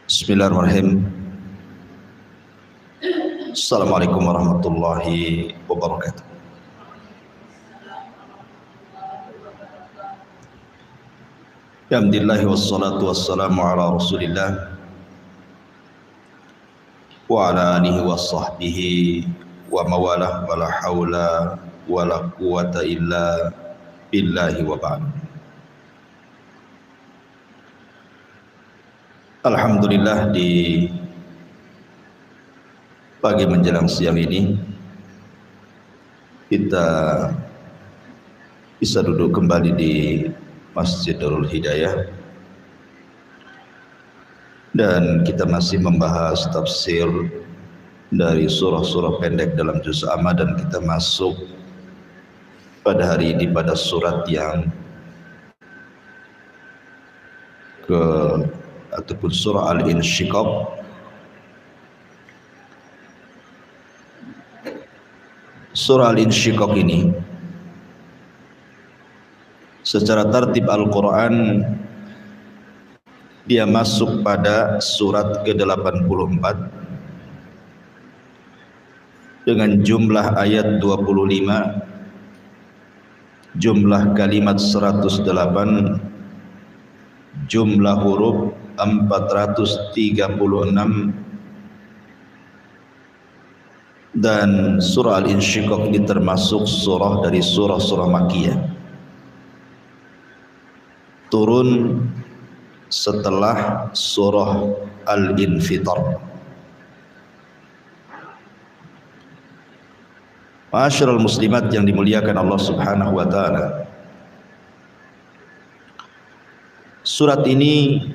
Bismillahirrahmanirrahim. Assalamualaikum warahmatullahi wabarakatuh. Alhamdulillah wassalatu wassalamu ala Rasulillah wa ala alihi wa sahbihi wa mawalah wa la hawla wa la quwata illa billahi wa ba'd. Alhamdulillah, di pagi menjelang siang ini kita bisa duduk kembali di Masjidul Hidayah dan kita masih membahas tafsir dari surah-surah pendek dalam juz amma, dan kita masuk pada hari ini pada surat yang ataupun surah Al-Insyiqaq. Surah Al-Insyiqaq ini secara tertib Al-Quran dia masuk pada surat ke-84 dengan jumlah ayat 25, jumlah kalimat 108, jumlah huruf 436, dan surah Al-Insyiqaq ini termasuk surah dari surah-surah Makkiyah, turun setelah surah Al-Infitar. Ma'asyiral muslimat yang dimuliakan Allah Subhanahu wa taala, surat ini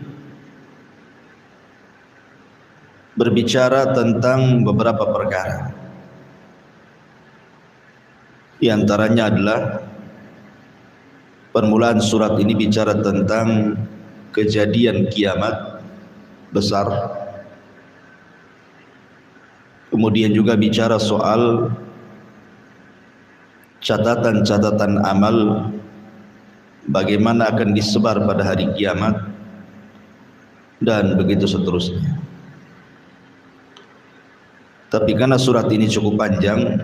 berbicara tentang beberapa perkara. Di antaranya adalah permulaan surat ini bicara tentang kejadian kiamat besar. Kemudian juga bicara soal catatan-catatan amal, bagaimana akan disebar pada hari kiamat, dan begitu seterusnya. Tapi karena surat ini cukup panjang,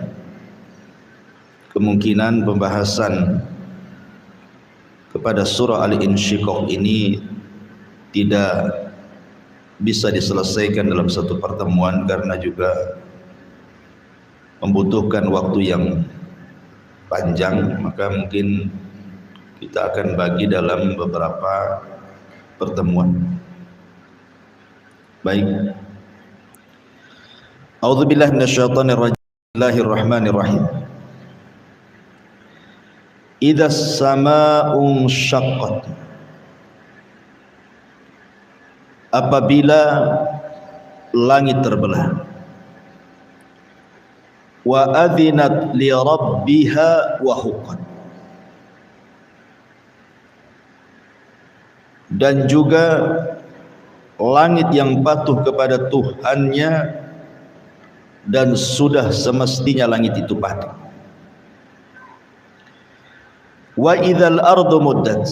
kemungkinan pembahasan kepada surah Al-Insyiqaq ini tidak bisa diselesaikan dalam satu pertemuan karena juga membutuhkan waktu yang panjang, maka mungkin kita akan bagi dalam beberapa pertemuan. Baik. A'udzubillahi minasyaitonir rajim. Bismillahirrahmanirrahim. Idzas samaa'u syaqqat. Apabila langit terbelah. Wa adzinat li rabbiha wa huqqat. Dan juga langit yang patuh kepada Tuhannya, dan sudah semestinya langit itu patuh. Wa idzal ardu muddat.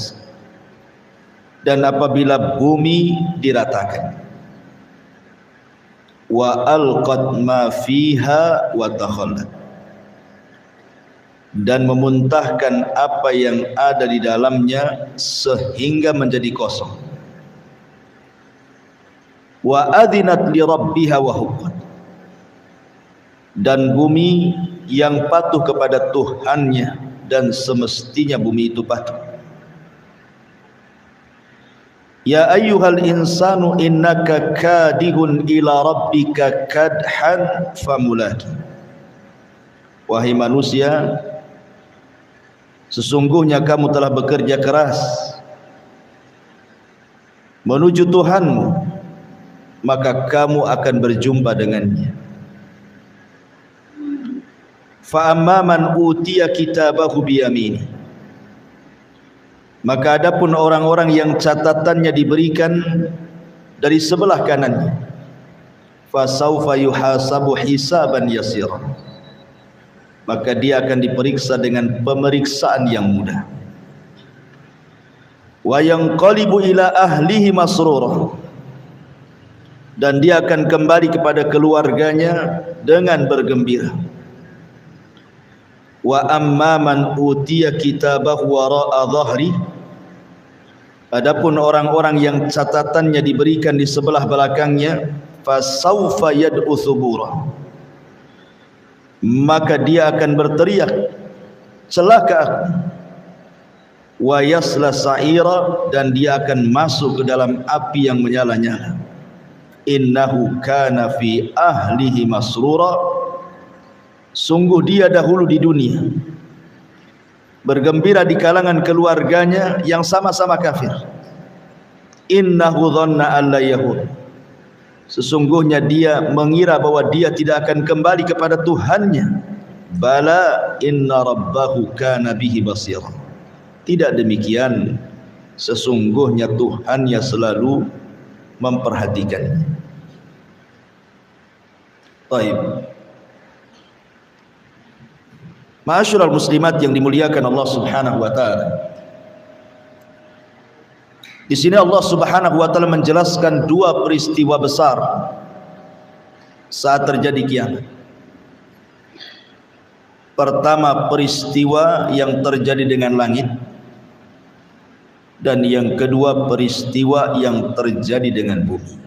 Dan apabila bumi diratakan. Wa alqat ma fiha wa takhallat. Dan memuntahkan apa yang ada di dalamnya sehingga menjadi kosong. Wa adzinat li rabbiha wa huqqat. Dan bumi yang patuh kepada Tuhannya, dan semestinya bumi itu patuh. Ya ayyuhal insanu innaka kadihun ila rabbika kadhan famulaki. Wahai manusia, sesungguhnya kamu telah bekerja keras menuju Tuhanmu, maka kamu akan berjumpa dengannya. Fa amma man utiya kitabahu biyamini. Maka adapun orang-orang yang catatannya diberikan dari sebelah kanannya, fa saufa yuhasabu hisaban yasira. Maka dia akan diperiksa dengan pemeriksaan yang mudah. Wa yanqalibu ila ahlihi masrura. dan dia akan kembali kepada keluarganya dengan bergembira. Wa amma man utiya kitabahu wara'a dhahri, adapun orang-orang yang catatannya diberikan di sebelah belakangnya, fasaufa yad'u thubura, maka dia akan berteriak, celaka aku. Wa yasla sa'ira, dan dia akan masuk ke dalam api yang menyala-nyala. Innahu kana fi ahlihi masrura, sungguh dia dahulu di dunia bergembira di kalangan keluarganya yang sama-sama kafir. Innahu dhanna alla yahud, sesungguhnya dia mengira bahwa dia tidak akan kembali kepada Tuhannya. Bala inna rabbahu kana bihi basira, tidak demikian, sesungguhnya Tuhannya selalu memperhatikannya. Baik, ma'asyiral muslimat yang dimuliakan Allah Subhanahu wa taala. Di sini Allah Subhanahu wa taala menjelaskan dua peristiwa besar saat terjadi kiamat. Pertama, peristiwa yang terjadi dengan langit, dan yang kedua, peristiwa yang terjadi dengan bumi.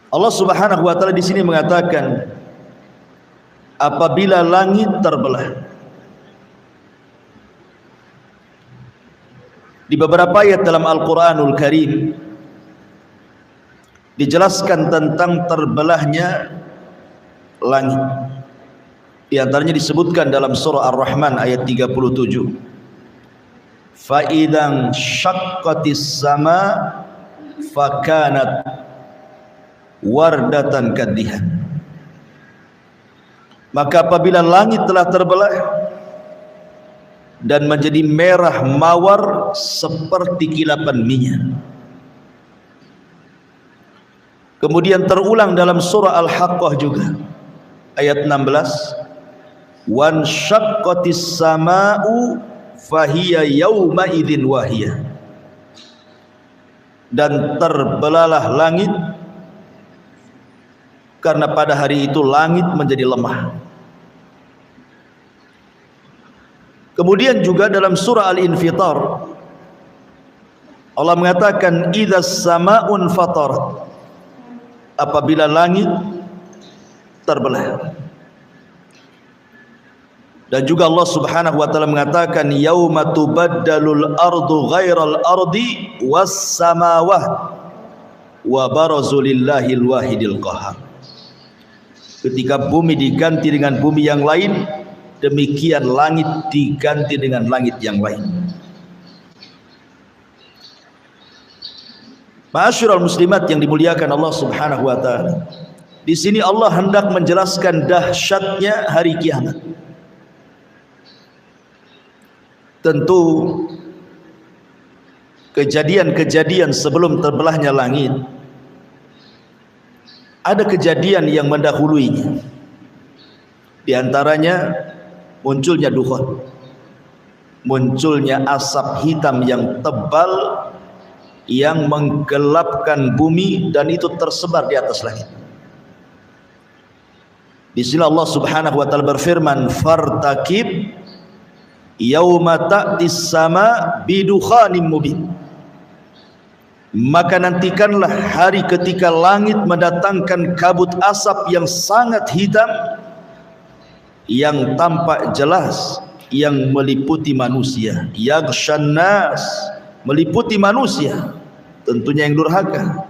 Allah Subhanahu wa taala di sini mengatakan, apabila langit terbelah. Di beberapa ayat dalam Al-Qur'anul Karim dijelaskan tentang terbelahnya langit. Di antaranya disebutkan dalam surah Ar-Rahman ayat 37. Fa idzan syaqqatis sama fakanat wardatan kadhihan. Maka apabila langit telah terbelah dan menjadi merah mawar seperti kilapan minyak. Kemudian terulang dalam surah Al-Haqqah juga ayat 16, wan syaqqatis sama'u fahiya yauma idzin wahiyah, dan terbelahlah langit, karena pada hari itu langit menjadi lemah. Kemudian juga dalam surah Al-Infitar Allah mengatakan idzas sama'un fatarat, apabila langit terbelah. Dan juga Allah Subhanahu wa taala mengatakan yauma tubaddalul ardu ghairal ardi was samawati wa barazu lillahil wahidil qahhar. Ketika bumi diganti dengan bumi yang lain, demikian langit diganti dengan langit yang lain. Ma'asyiral muslimat yang dimuliakan Allah Subhanahu wa taala. Di sini Allah hendak menjelaskan dahsyatnya hari kiamat. Tentu kejadian-kejadian sebelum terbelahnya langit, ada kejadian yang mendahuluinya. Di antaranya munculnya dukhan, munculnya asap hitam yang tebal yang menggelapkan bumi, dan itu tersebar di atas langit. Di sini Allah Subhanahu wa taala berfirman, fartaqib yauma ta'tis sama bidukhanim mubin, maka nantikanlah hari ketika langit mendatangkan kabut asap yang sangat hitam yang tampak jelas, yang meliputi manusia, yaghshan nas, meliputi manusia, tentunya yang durhaka.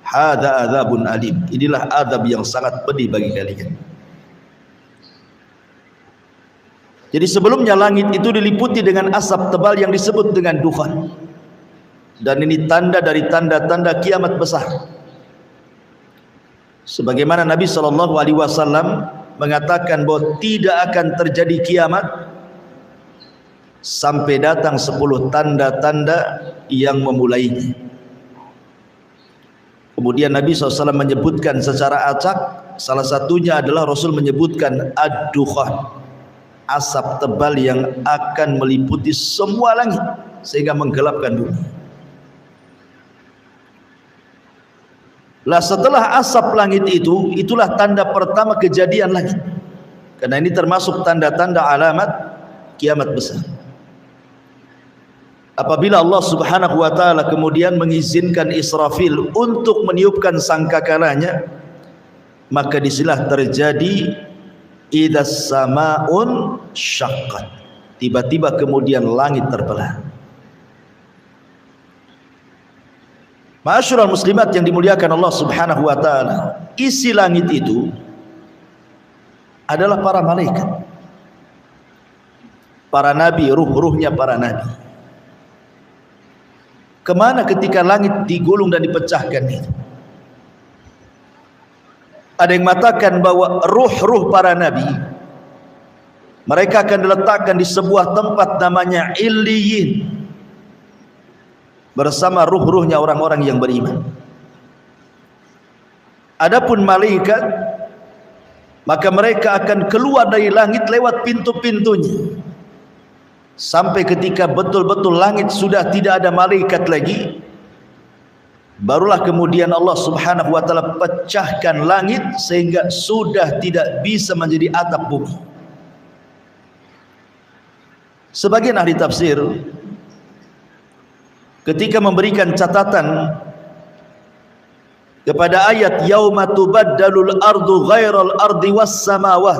Hadza adzabun alim, inilah azab yang sangat pedih bagi kalian. Jadi sebelumnya langit itu diliputi dengan asap tebal yang disebut dengan dukhan, dan ini tanda dari tanda-tanda kiamat besar. Sebagaimana Nabi SAW mengatakan bahwa tidak akan terjadi kiamat sampai datang 10 tanda-tanda yang memulainya. Kemudian Nabi SAW menyebutkan secara acak, salah satunya adalah Rasul menyebutkan ad-dukhan, asap tebal yang akan meliputi semua langit. sehingga menggelapkan bumi. Lah setelah asap langit itu, itulah tanda pertama kejadian langit. Karena ini termasuk tanda-tanda alamat kiamat besar. Apabila Allah Subhanahu wa taala kemudian mengizinkan Israfil untuk meniupkan sangkakalanya, maka disinilah terjadi idas samaun syaqqat. Tiba-tiba kemudian langit terbelah. Ma'asyiral muslimat yang dimuliakan Allah Subhanahu wa taala, isi langit itu adalah para malaikat, para nabi, ruh-ruhnya para nabi. Kemana ketika langit digulung dan dipecahkan itu? Ada yang mengatakan bahwa ruh-ruh para nabi mereka akan diletakkan di sebuah tempat namanya Illiyin bersama ruh-ruhnya orang-orang yang beriman. Adapun malaikat, maka mereka akan keluar dari langit lewat pintu-pintunya sampai ketika betul-betul langit sudah tidak ada malaikat lagi, barulah kemudian Allah Subhanahu wa taala pecahkan langit sehingga sudah tidak bisa menjadi atap bumi. Sebagian ahli tafsir ketika memberikan catatan kepada ayat yauma tubaddalul ardu ghairal ardi was samawat,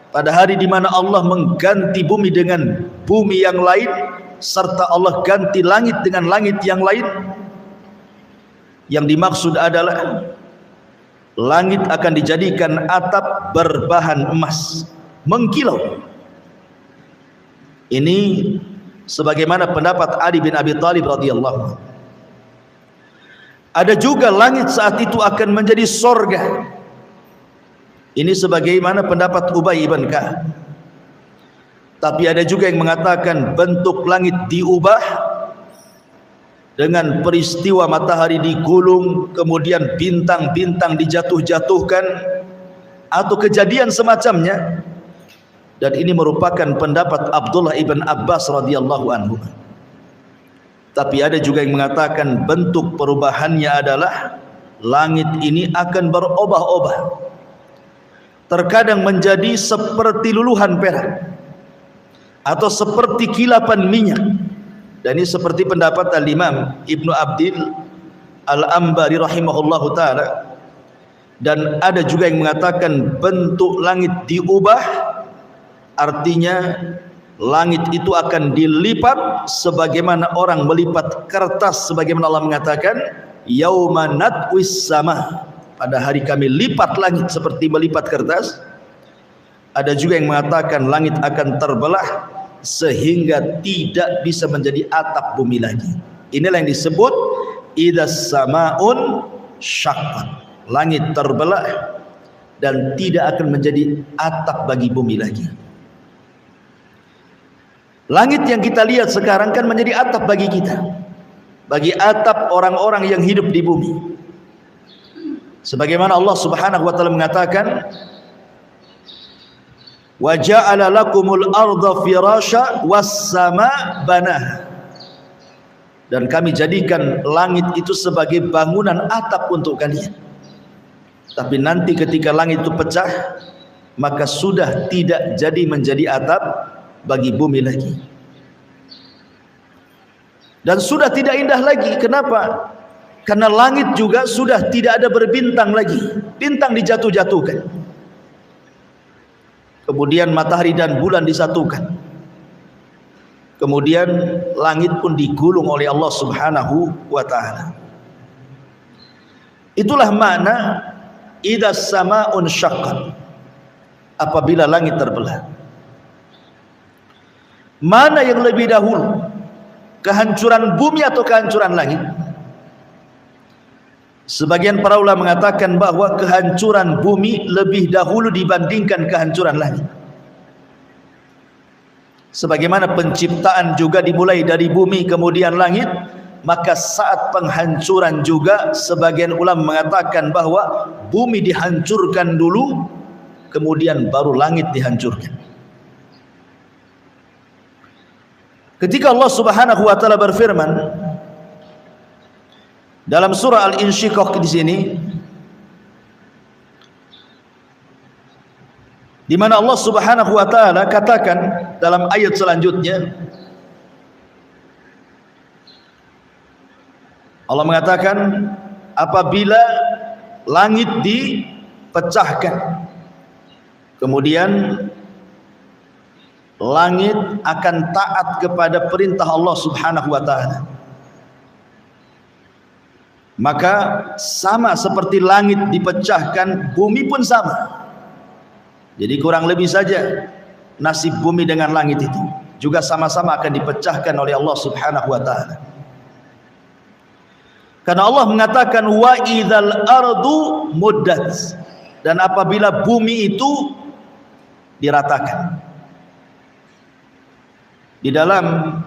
pada hari di mana Allah mengganti bumi dengan bumi yang lain, serta Allah ganti langit dengan langit yang lain. Yang dimaksud adalah langit akan dijadikan atap berbahan emas mengkilau. Ini sebagaimana pendapat Ali bin Abi Thalib radhiyallahu. Ada juga langit saat itu akan menjadi sorga. Ini sebagaimana pendapat Ubay bin Ka'ab. Tapi ada juga yang mengatakan bentuk langit diubah dengan peristiwa matahari digulung, kemudian bintang-bintang dijatuh-jatuhkan, atau kejadian semacamnya. Dan ini merupakan pendapat Abdullah ibn Abbas radhiyallahu anhu. Tapi ada juga yang mengatakan bentuk perubahannya adalah langit ini akan berubah-ubah. Terkadang menjadi seperti luluhan perak atau seperti kilapan minyak. Dan ini seperti pendapat Al-Imam Ibnu Abdil Al-Ambari rahimahullahu ta'ala. Dan ada juga yang mengatakan bentuk langit diubah, artinya langit itu akan dilipat sebagaimana orang melipat kertas, sebagaimana Allah mengatakan yauma natwis sama, pada hari kami lipat langit seperti melipat kertas. Ada juga yang mengatakan langit akan terbelah sehingga tidak bisa menjadi atap bumi lagi. Inilah yang disebut idas samaun syaqqat. Langit terbelah dan tidak akan menjadi atap bagi bumi lagi. Langit yang kita lihat sekarang kan menjadi atap bagi kita, bagi atap orang-orang yang hidup di bumi. Sebagaimana Allah Subhanahu wa taala mengatakan, wa ja'ala lakumul arda firasya was sama banah. Dan kami jadikan langit itu sebagai bangunan atap untuk kalian. Tapi nanti ketika langit itu pecah, maka sudah tidak jadi menjadi atap bagi bumi lagi. Dan sudah tidak indah lagi. Kenapa? Karena langit juga sudah tidak ada berbintang lagi. Bintang dijatuh-jatuhkan. Kemudian matahari dan bulan disatukan. Kemudian langit pun digulung oleh Allah Subhanahu wa ta'ala. Itulah makna idas samaun syaqqat, apabila langit terbelah. Mana yang lebih dahulu, kehancuran bumi atau kehancuran langit? Sebagian para ulama mengatakan bahwa kehancuran bumi lebih dahulu dibandingkan kehancuran langit. Sebagaimana penciptaan juga dimulai dari bumi kemudian langit, maka saat penghancuran juga sebagian ulama mengatakan bahwa bumi dihancurkan dulu, kemudian baru langit dihancurkan. Ketika Allah Subhanahu wa taala berfirman dalam surah Al-Insyiqaq di sini, di mana Allah Subhanahu wa taala katakan dalam ayat selanjutnya, Allah mengatakan apabila langit dipecahkan, kemudian langit akan taat kepada perintah Allah Subhanahu wa taala, maka sama seperti langit dipecahkan, bumi pun sama. Jadi kurang lebih saja nasib bumi dengan langit itu juga sama-sama akan dipecahkan oleh Allah Subhanahu wa taala. Karena Allah mengatakan wa idzal ardu muddat, dan apabila bumi itu diratakan. Di dalam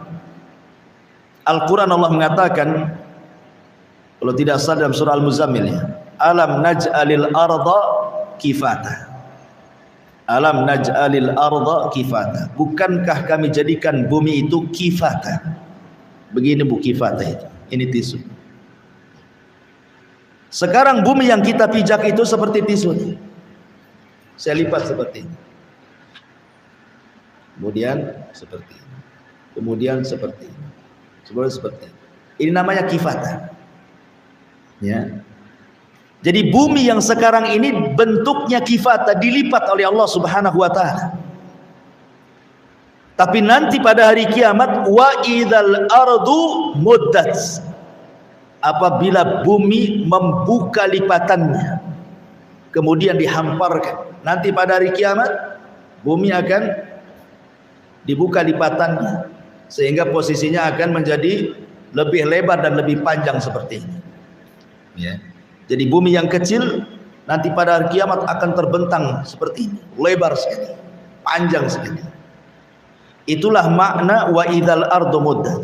Al-Quran Allah mengatakan, kalau tidak salah dalam surah Al-Muzammil, alam naj'alil arda kifata, alam naj'alil arda kifata, bukankah kami jadikan bumi itu kifata. Begini bu kifata itu, ini tisu. Sekarang bumi yang kita pijak itu seperti tisu, saya lipat seperti ini, kemudian seperti ini, kemudian seperti ini, seperti ini. Ini namanya kifata, ya. Jadi bumi yang sekarang ini bentuknya kifata, dilipat oleh Allah Subhanahu wa taala. Tapi nanti pada hari kiamat wa idzal ardu muddat, apabila bumi membuka lipatannya kemudian dihamparkan, nanti pada hari kiamat bumi akan dibuka lipatannya sehingga posisinya akan menjadi lebih lebar dan lebih panjang seperti ini, ya. Jadi bumi yang kecil nanti pada hari kiamat akan terbentang seperti ini, lebar sekali, panjang sekali. Itulah makna wa idzal ardu muddat.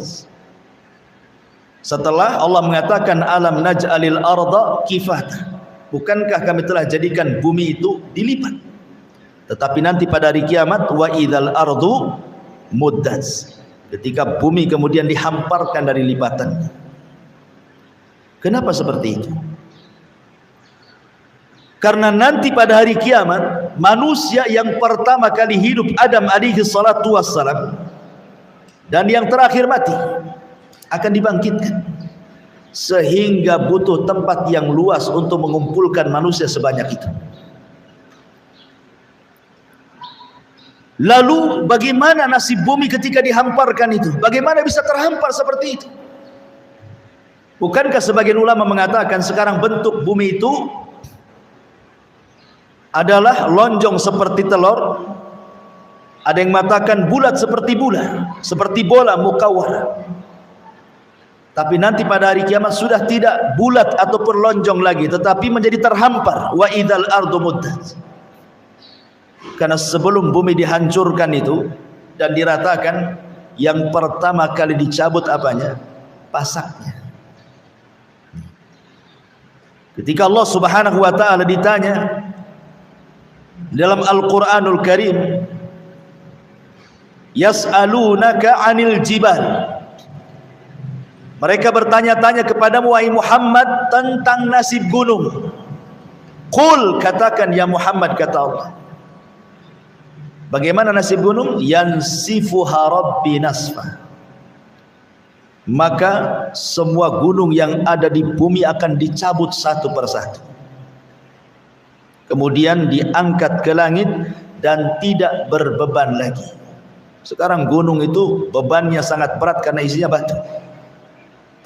Setelah Allah mengatakan alam naj'alil arda kifata, bukankah kami telah jadikan bumi itu dilipat. Tetapi nanti pada hari kiamat wa idzal ardu muddat, ketika bumi kemudian dihamparkan dari lipatannya. Kenapa seperti itu? Karena nanti pada hari kiamat manusia yang pertama kali hidup Adam alaihi salatu wassalam dan yang terakhir mati akan dibangkitkan, sehingga butuh tempat yang luas untuk mengumpulkan manusia sebanyak itu. Lalu bagaimana nasib bumi ketika dihamparkan itu? Bagaimana bisa terhampar seperti itu? Bukankah sebagian ulama mengatakan sekarang bentuk bumi itu adalah lonjong seperti telur, ada yang mengatakan bulat seperti bola, seperti bola mukawwar. Tapi nanti pada hari kiamat sudah tidak bulat ataupun lonjong lagi, tetapi menjadi terhampar. Wa idzal ardu muddat. Karena sebelum bumi dihancurkan itu dan diratakan, yang pertama kali dicabut apanya? Pasaknya. Ketika Allah Subhanahu wa taala ditanya dalam Al-Quranul Karim, yas'alunaka 'anil jibal, mereka bertanya-tanya kepadamu wahai Muhammad tentang nasib gunung. Qul, katakan ya Muhammad, kata Allah, bagaimana nasib gunung? Yansifuha rabbi nasfa, maka semua gunung yang ada di bumi akan dicabut satu persatu, kemudian diangkat ke langit dan tidak berbeban lagi. Sekarang gunung itu bebannya sangat berat karena isinya batu.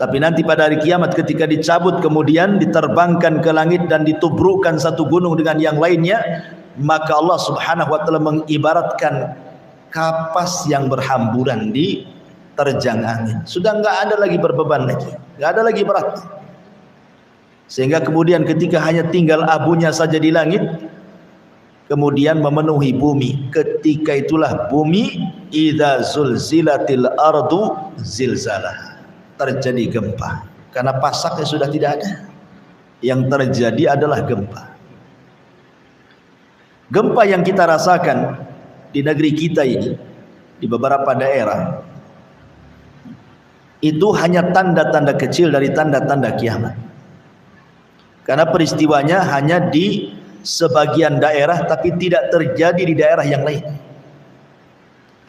Tapi nanti pada hari kiamat ketika dicabut kemudian diterbangkan ke langit dan ditubrukkan satu gunung dengan yang lainnya, maka Allah Subhanahu wa taala mengibaratkan kapas yang berhamburan di terjang angin. Sudah enggak ada lagi berbeban lagi, enggak ada lagi berat. Sehingga kemudian ketika hanya tinggal abunya saja di langit, kemudian memenuhi bumi. Ketika itulah bumi idza zulzilatil ardu zilzalah, terjadi gempa. Karena pasaknya sudah tidak ada, yang terjadi adalah gempa. Gempa yang kita rasakan di negeri kita ini, di beberapa daerah, Itu hanya tanda-tanda kecil dari tanda-tanda kiamat. Karena peristiwanya hanya di sebagian daerah, tapi tidak terjadi di daerah yang lain.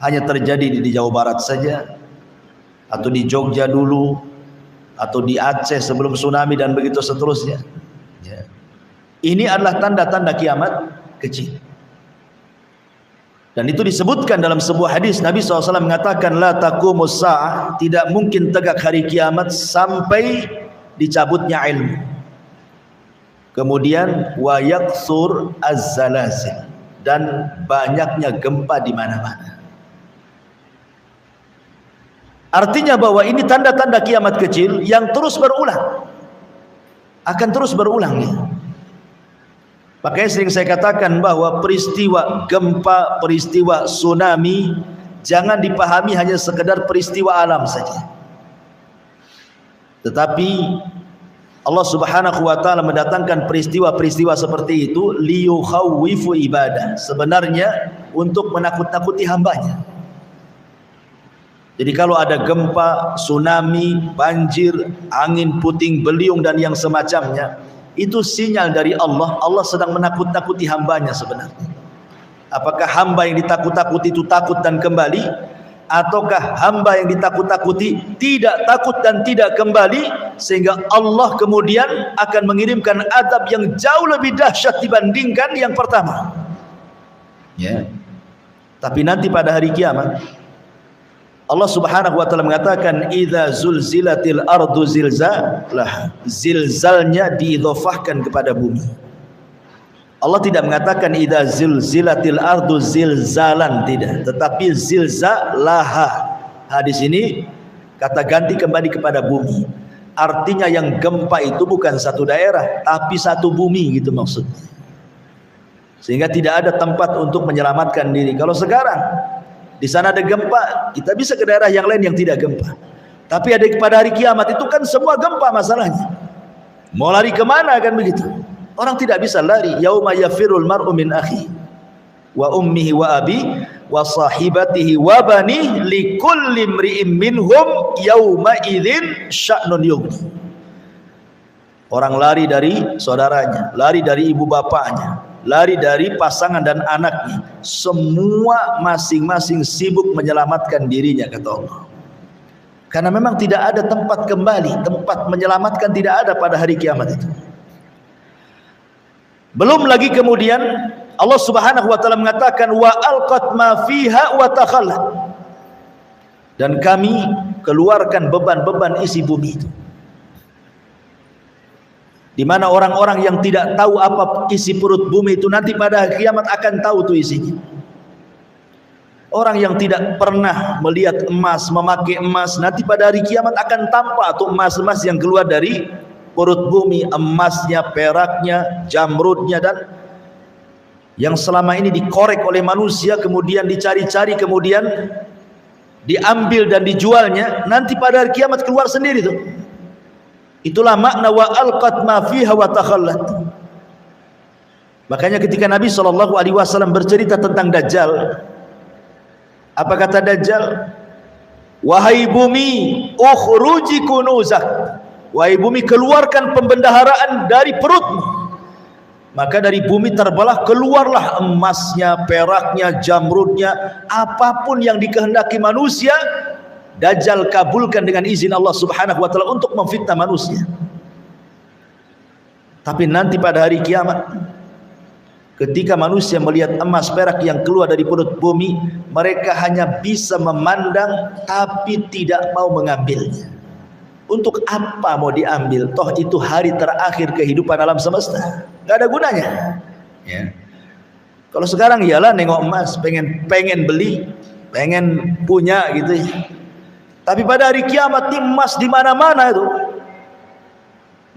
Hanya terjadi di Jawa Barat saja, atau di Jogja dulu, atau di Aceh sebelum tsunami dan begitu seterusnya. Ini adalah tanda-tanda kiamat kecil. Dan itu disebutkan dalam sebuah hadis. Nabi SAW mengatakan, la taqumus sa'ah, tidak mungkin tegak hari kiamat sampai dicabutnya ilmu. Kemudian wa yakthur az-zalazil, dan banyaknya gempa di mana-mana. Artinya bahwa ini tanda-tanda kiamat kecil yang terus berulang. Akan terus berulang ya. Makanya sering saya katakan bahwa peristiwa gempa, peristiwa tsunami jangan dipahami hanya sekedar peristiwa alam saja. Tetapi Allah Subhanahu wa taala mendatangkan peristiwa-peristiwa seperti itu liyukhawwifu ibadah, sebenarnya untuk menakut-nakuti hambanya. Jadi kalau ada gempa, tsunami, banjir, angin puting beliung dan yang semacamnya, itu sinyal dari Allah. Allah sedang menakut-nakuti hambanya sebenarnya. Apakah hamba yang ditakut-takuti itu takut dan kembali, ataukah hamba yang ditakut-takuti tidak takut dan tidak kembali, sehingga Allah kemudian akan mengirimkan azab yang jauh lebih dahsyat dibandingkan yang pertama ya. Tapi nanti pada hari kiamat Allah Subhanahu wa taala mengatakan, idza zulzilatil ardu zilzalaha, zilzalnya diidhofahkan kepada bumi. Allah tidak mengatakan idza zulzilatil ardu zilzalan, tidak, tetapi zilzalaha. Hadis ini kata ganti kembali kepada bumi. Artinya yang gempa itu bukan satu daerah, tapi satu bumi, gitu maksudnya. Sehingga tidak ada tempat untuk menyelamatkan diri. Kalau sekarang di sana ada gempa, kita bisa ke daerah yang lain yang tidak gempa. Tapi ada pada hari kiamat itu kan semua gempa masalahnya. Mau lari kemana kan begitu? Orang tidak bisa lari. Yauma yafirul mar'u min akhi wa ummihi wa abi wa sahibatihi wa bani likulli imri'in minhum yauma idzin sya'nun yughni. Orang lari dari saudaranya, lari dari ibu bapaknya, lari dari pasangan dan anaknya. Semua masing-masing sibuk menyelamatkan dirinya, kata Allah. Karena memang tidak ada tempat kembali, tempat menyelamatkan tidak ada pada hari kiamat itu. Belum lagi kemudian Allah Subhanahu wa taala mengatakan wa alqat ma fiha wa takhallat, dan kami keluarkan beban-beban isi bumi itu. Di mana orang-orang yang tidak tahu apa isi perut bumi itu nanti pada kiamat akan tahu tuh isinya. Orang yang tidak pernah melihat emas, memakai emas, nanti pada hari kiamat akan tampak tuh emas-emas yang keluar dari perut bumi, emasnya, peraknya, jamrudnya, dan yang selama ini dikorek oleh manusia, kemudian dicari-cari, kemudian diambil dan dijualnya, nanti pada hari kiamat keluar sendiri tuh. Itulah makna wa alqat ma fiha wa takhallat. Makanya ketika Nabi SAW bercerita tentang Dajjal, apa kata Dajjal? Wahai bumi, ukhruji kunuzak, wahai bumi, keluarkan pembendaharaan dari perutmu. Maka dari bumi terbelah keluarlah emasnya, peraknya, jamrudnya, apapun yang dikehendaki manusia. Dajjal kabulkan dengan izin Allah Subhanahu wa taala untuk memfitnah manusia. Tapi nanti pada hari kiamat, ketika manusia melihat emas perak yang keluar dari perut bumi, mereka hanya bisa memandang tapi tidak mau mengambilnya. Untuk apa mau diambil? Toh itu hari terakhir kehidupan alam semesta, nggak ada gunanya ya. Kalau sekarang iyalah nengok emas, pengen beli, pengen punya gitu ya. Tapi pada hari kiamat emas di mana-mana itu,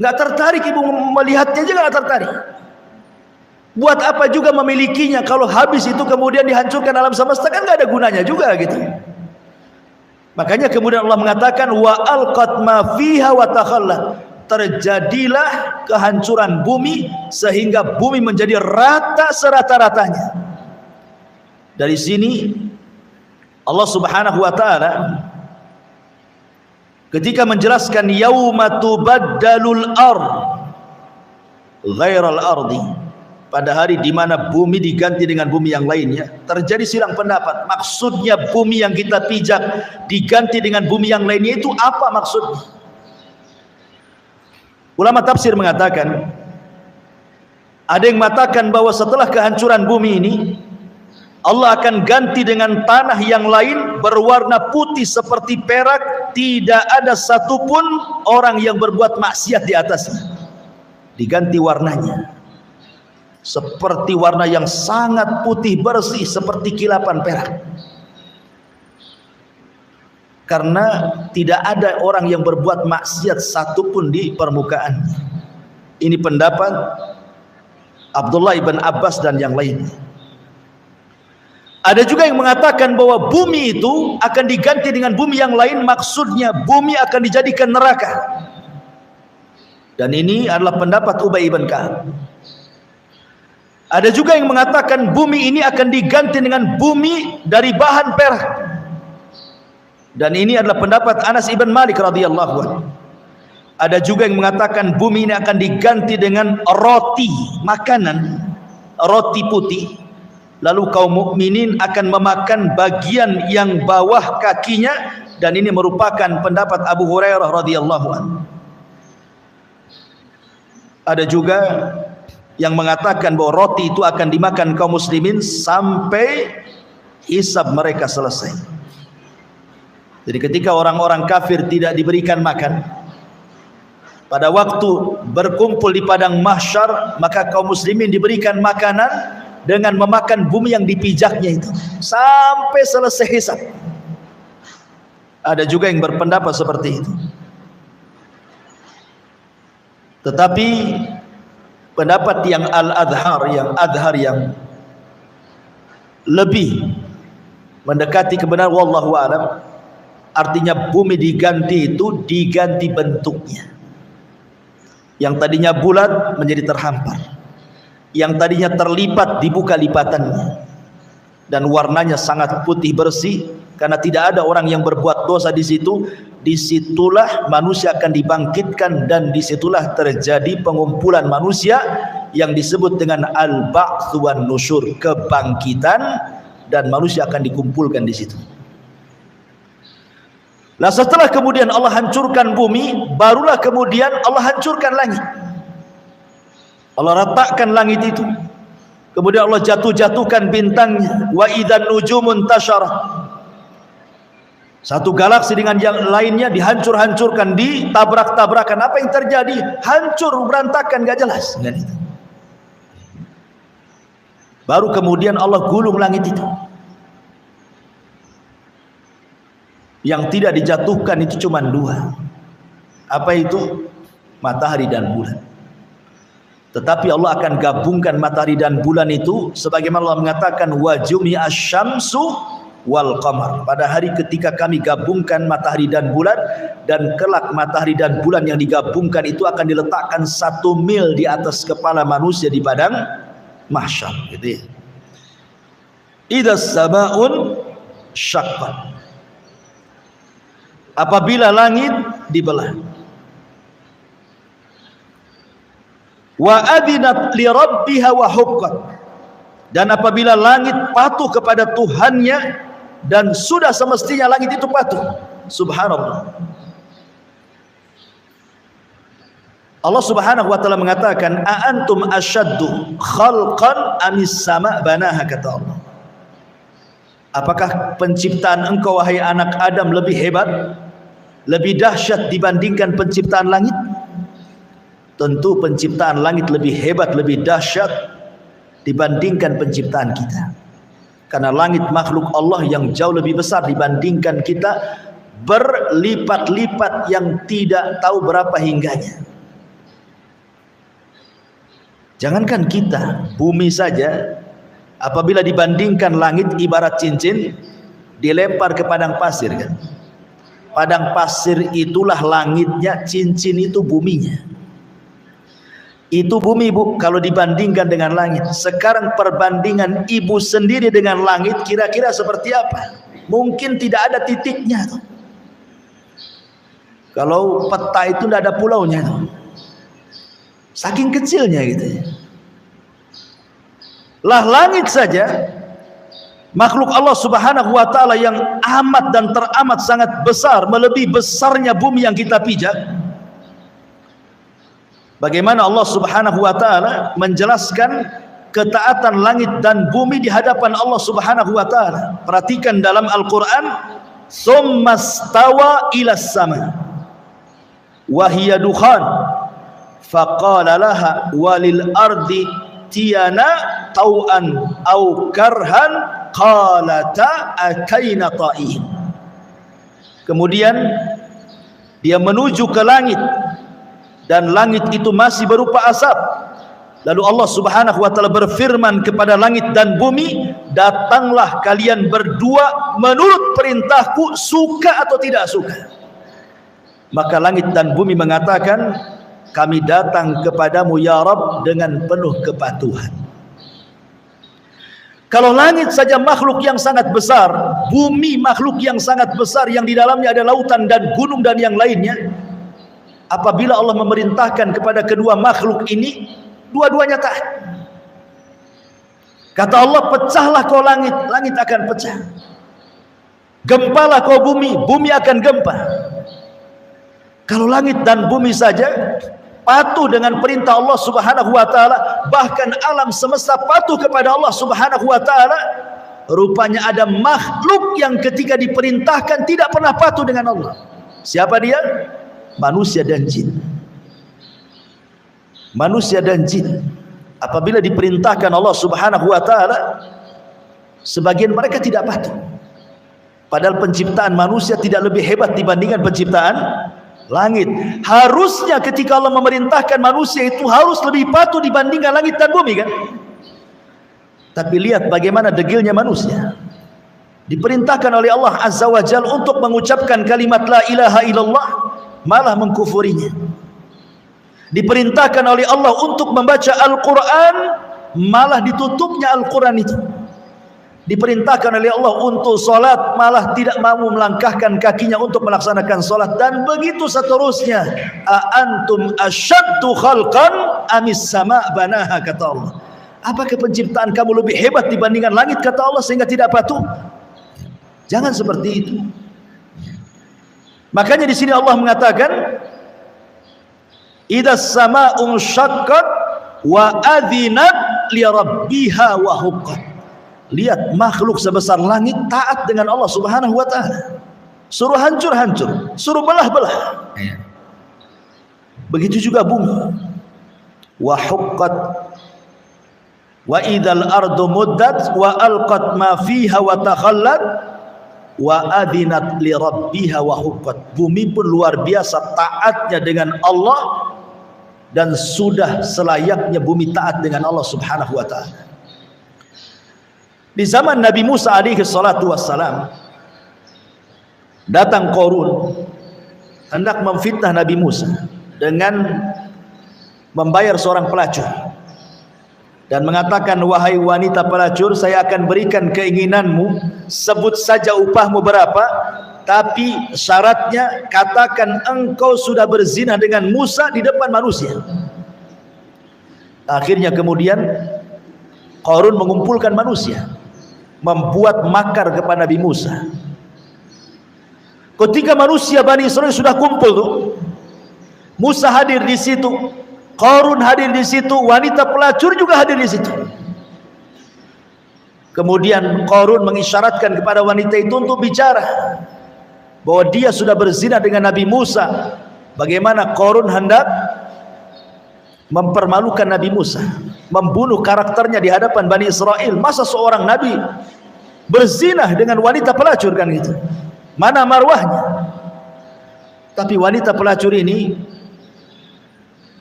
nggak tertarik ibu melihatnya juga, nggak tertarik. Buat apa juga memilikinya kalau habis itu kemudian dihancurkan alam semesta, kan nggak ada gunanya juga gitu. Makanya kemudian Allah mengatakan wa alqat ma fiha wa takhallat, terjadilah kehancuran bumi sehingga bumi menjadi rata serata-ratanya. Dari sini Allah Subhanahu wa taala ketika menjelaskan yauma tubaddalul ard ghairal ardi, pada hari di mana bumi diganti dengan bumi yang lainnya. Terjadi silang pendapat, maksudnya bumi yang kita pijak diganti dengan bumi yang lainnya itu apa maksudnya? Ulama tafsir mengatakan, ada yang mengatakan bahwa setelah kehancuran bumi ini, Allah akan ganti dengan tanah yang lain berwarna putih seperti perak, tidak ada satupun orang yang berbuat maksiat di atasnya. Diganti warnanya seperti warna yang sangat putih bersih seperti kilapan perak, karena tidak ada orang yang berbuat maksiat satupun di permukaan. Ini pendapat Abdullah ibn Abbas dan yang lainnya. Ada juga yang mengatakan bahwa bumi itu akan diganti dengan bumi yang lain, maksudnya bumi akan dijadikan neraka. Dan ini adalah pendapat Ubay ibn Ka'ab. Ada juga yang mengatakan bumi ini akan diganti dengan bumi dari bahan perak. Dan ini adalah pendapat Anas ibn Malik radhiyallahu anhu. Ada juga yang mengatakan bumi ini akan diganti dengan roti, makanan, roti putih. Lalu kaum mukminin akan memakan bagian yang bawah kakinya, dan ini merupakan pendapat Abu Hurairah radhiyallahu anhu. Ada juga yang mengatakan bahwa roti itu akan dimakan kaum muslimin sampai hisab mereka selesai. Jadi ketika orang-orang kafir tidak diberikan makan, pada waktu berkumpul di padang mahsyar, maka kaum muslimin diberikan makanan dengan memakan bumi yang dipijaknya itu sampai selesai hisab. Ada juga yang berpendapat seperti itu. Tetapi pendapat yang adhar yang lebih mendekati kebenaran, wallahu a'lam, artinya bumi diganti itu diganti bentuknya. Yang tadinya bulat menjadi terhampar, yang tadinya terlipat dibuka lipatannya, dan warnanya sangat putih bersih karena tidak ada orang yang berbuat dosa di situ. Disitulah manusia akan dibangkitkan, dan disitulah terjadi pengumpulan manusia yang disebut dengan al-ba'ts wan nusyur, kebangkitan, dan manusia akan dikumpulkan di situ. Nah, setelah kemudian Allah hancurkan bumi, barulah kemudian Allah hancurkan langit. Allah retakkan langit itu. Kemudian Allah jatuhkan bintangnya. Wa idzan nujumun tasyarat. Satu galaksi dengan yang lainnya dihancur-hancurkan, ditabrak-tabrakan. Apa yang terjadi? Hancur, berantakan, gak jelas. Baru kemudian Allah gulung langit itu. Yang tidak dijatuhkan itu cuma dua. Apa itu? Matahari dan bulan. Tetapi Allah akan gabungkan matahari dan bulan itu, sebagaimana Allah mengatakan wa jumi'asy syamsu wal qamar. Pada hari ketika kami gabungkan matahari dan bulan, dan kelak matahari dan bulan yang digabungkan itu akan diletakkan 1 mil di atas kepala manusia di padang mahsyar, gitu ya. Idzas samaun syaqqat. Apabila langit dibelah. Wa adinat li rabbiha wa huqqat. Dan apabila langit patuh kepada Tuhannya, dan sudah semestinya langit itu patuh. Subhanallah. Allah Subhanahu wa taala mengatakan, a antum asyaddu khalqan amis sama' banaha, kata Allah. Apakah penciptaan engkau wahai anak Adam lebih hebat, lebih dahsyat dibandingkan penciptaan langit? Tentu penciptaan langit lebih hebat, lebih dahsyat dibandingkan penciptaan kita. Karena langit makhluk Allah yang jauh lebih besar dibandingkan kita, berlipat-lipat yang tidak tahu berapa hingganya. Jangankan kita, bumi saja apabila dibandingkan langit ibarat cincin dilempar ke padang pasir, kan? Padang pasir itulah langitnya, cincin itu buminya. Itu bumi, Bu, kalau dibandingkan dengan langit. Sekarang perbandingan ibu sendiri dengan langit kira-kira seperti apa? Mungkin tidak ada titiknya tuh. Kalau peta itu tidak ada pulaunya, saking kecilnya gitu. Lah langit saja, makhluk Allah Subhanahu wa taala yang amat dan teramat sangat besar, melebihi besarnya bumi yang kita pijak. Bagaimana Allah Subhanahu wa taala menjelaskan ketaatan langit dan bumi di hadapan Allah Subhanahu wa taala. Perhatikan dalam Al-Qur'an, "Tsumma stawa ilas sama wa hiya dukhan faqala laha walil ardi tiyana tau'an au karhan qalata ataina ta'in." Kemudian dia menuju ke langit dan langit itu masih berupa asap. Lalu Allah Subhanahu wa taala berfirman kepada langit dan bumi, "Datanglah kalian berdua menurut perintahku, suka atau tidak suka." Maka langit dan bumi mengatakan, "Kami datang kepadamu ya Rabb dengan penuh kepatuhan." Kalau langit saja makhluk yang sangat besar, bumi makhluk yang sangat besar yang di dalamnya ada lautan dan gunung dan yang lainnya, apabila Allah memerintahkan kepada kedua makhluk ini, dua-duanya taat. Kata Allah, "Pecahlah kau langit, langit akan pecah. Gempalah kau bumi, bumi akan gempa." Kalau langit dan bumi saja patuh dengan perintah Allah Subhanahu wa taala, bahkan alam semesta patuh kepada Allah Subhanahu wa taala, rupanya ada makhluk yang ketika diperintahkan tidak pernah patuh dengan Allah. Siapa dia? Manusia dan jin. Manusia dan jin apabila diperintahkan Allah Subhanahu wa taala, sebagian mereka tidak patuh. Padahal penciptaan manusia tidak lebih hebat dibandingkan penciptaan langit. Harusnya ketika Allah memerintahkan manusia itu harus lebih patuh dibandingkan langit dan bumi, kan? Tapi lihat bagaimana degilnya manusia. Diperintahkan oleh Allah Azza wa Jalla untuk mengucapkan kalimat la ilaha illallah, malah mengkufurinya. Diperintahkan oleh Allah untuk membaca Al-Quran, malah ditutupnya Al-Quran itu. Diperintahkan oleh Allah untuk solat, malah tidak mau melangkahkan kakinya untuk melaksanakan solat, dan begitu seterusnya. Antum asyaddu khalqan amis sama banaha, kata Allah. Apakah penciptaan kamu lebih hebat dibandingkan langit, kata Allah, sehingga tidak patuh? Jangan seperti itu. Makanya di sini Allah mengatakan, "Idas sama'u syaqqat wa adzinat li rabbiha wa huqqat." Lihat, makhluk sebesar langit taat dengan Allah Subhanahu wa taala. Suruh hancur-hancur, suruh belah-belah. Begitu juga bumi. Wa huqqat wa idzal ardu muddat wa alqat ma fiha wa takhallat wa adzinat li rabbiha wa huqqat. Bumi pun luar biasa taatnya dengan Allah, dan sudah selayaknya bumi taat dengan Allah Subhanahu wa taala. Di zaman Nabi Musa alaihi salatu wassalam, datang Qarun hendak memfitnah Nabi Musa dengan membayar seorang pelacur dan mengatakan, "Wahai wanita pelacur, saya akan berikan keinginanmu, sebut saja upahmu berapa, tapi syaratnya katakan engkau sudah berzina dengan Musa di depan manusia." Akhirnya kemudian Qarun mengumpulkan manusia, membuat makar kepada Nabi Musa. Ketika manusia Bani Israel sudah kumpul tuh, Musa hadir di situ, Qarun hadir di situ, wanita pelacur juga hadir di situ. Kemudian Qarun mengisyaratkan kepada wanita itu untuk bicara bahwa dia sudah berzina dengan Nabi Musa. Bagaimana Qarun hendak mempermalukan Nabi Musa, membunuh karakternya di hadapan Bani Israel. Masa seorang nabi berzinah dengan wanita pelacur, kan gitu? Mana marwahnya? Tapi wanita pelacur ini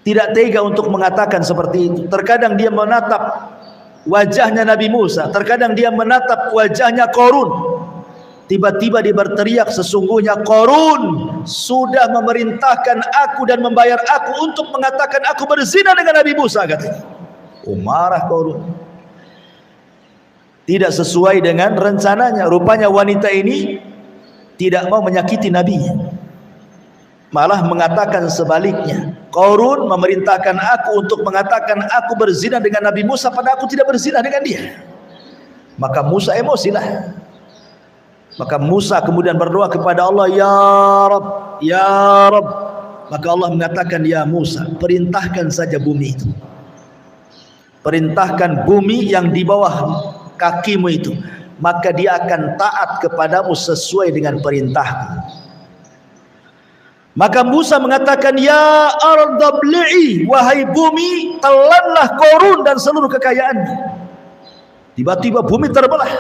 tidak tega untuk mengatakan seperti itu. Terkadang dia menatap wajahnya Nabi Musa, terkadang dia menatap wajahnya Qarun. Tiba-tiba dia berteriak, "Sesungguhnya Qarun sudah memerintahkan aku dan membayar aku untuk mengatakan aku berzina dengan Nabi Musa," katanya. Marah Qarun. Tidak sesuai dengan rencananya. Rupanya wanita ini tidak mau menyakiti Nabi. malah mengatakan sebaliknya. Qarun memerintahkan aku untuk mengatakan aku berzina dengan Nabi Musa, padahal aku tidak berzina dengan dia. Maka Musa emosilah. Maka Musa kemudian berdoa kepada Allah, ya Rabb, ya Rabb. Maka Allah mengatakan, ya Musa, perintahkan saja bumi itu. Perintahkan bumi yang di bawah kakimu itu, maka dia akan taat kepadamu sesuai dengan perintahku. Maka Musa mengatakan, ya ardh bli'i, wahai bumi, telanlah Qarun dan seluruh kekayaannya. Tiba-tiba bumi terbelah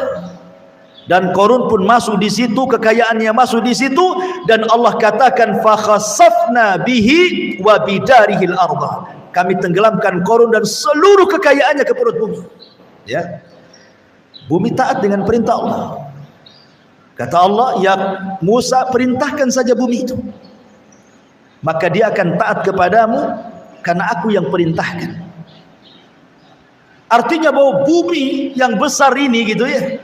dan Qarun pun masuk di situ, kekayaannya masuk di situ, dan Allah katakan fa khassafna bihi wa bidarihil ardh. Kami tenggelamkan Qarun dan seluruh kekayaannya ke perut bumi. Ya. Bumi taat dengan perintah Allah. Kata Allah, ya Musa, perintahkan saja bumi itu, maka dia akan taat kepadamu karena aku yang perintahkan. Artinya bahwa bumi yang besar ini gitu ya,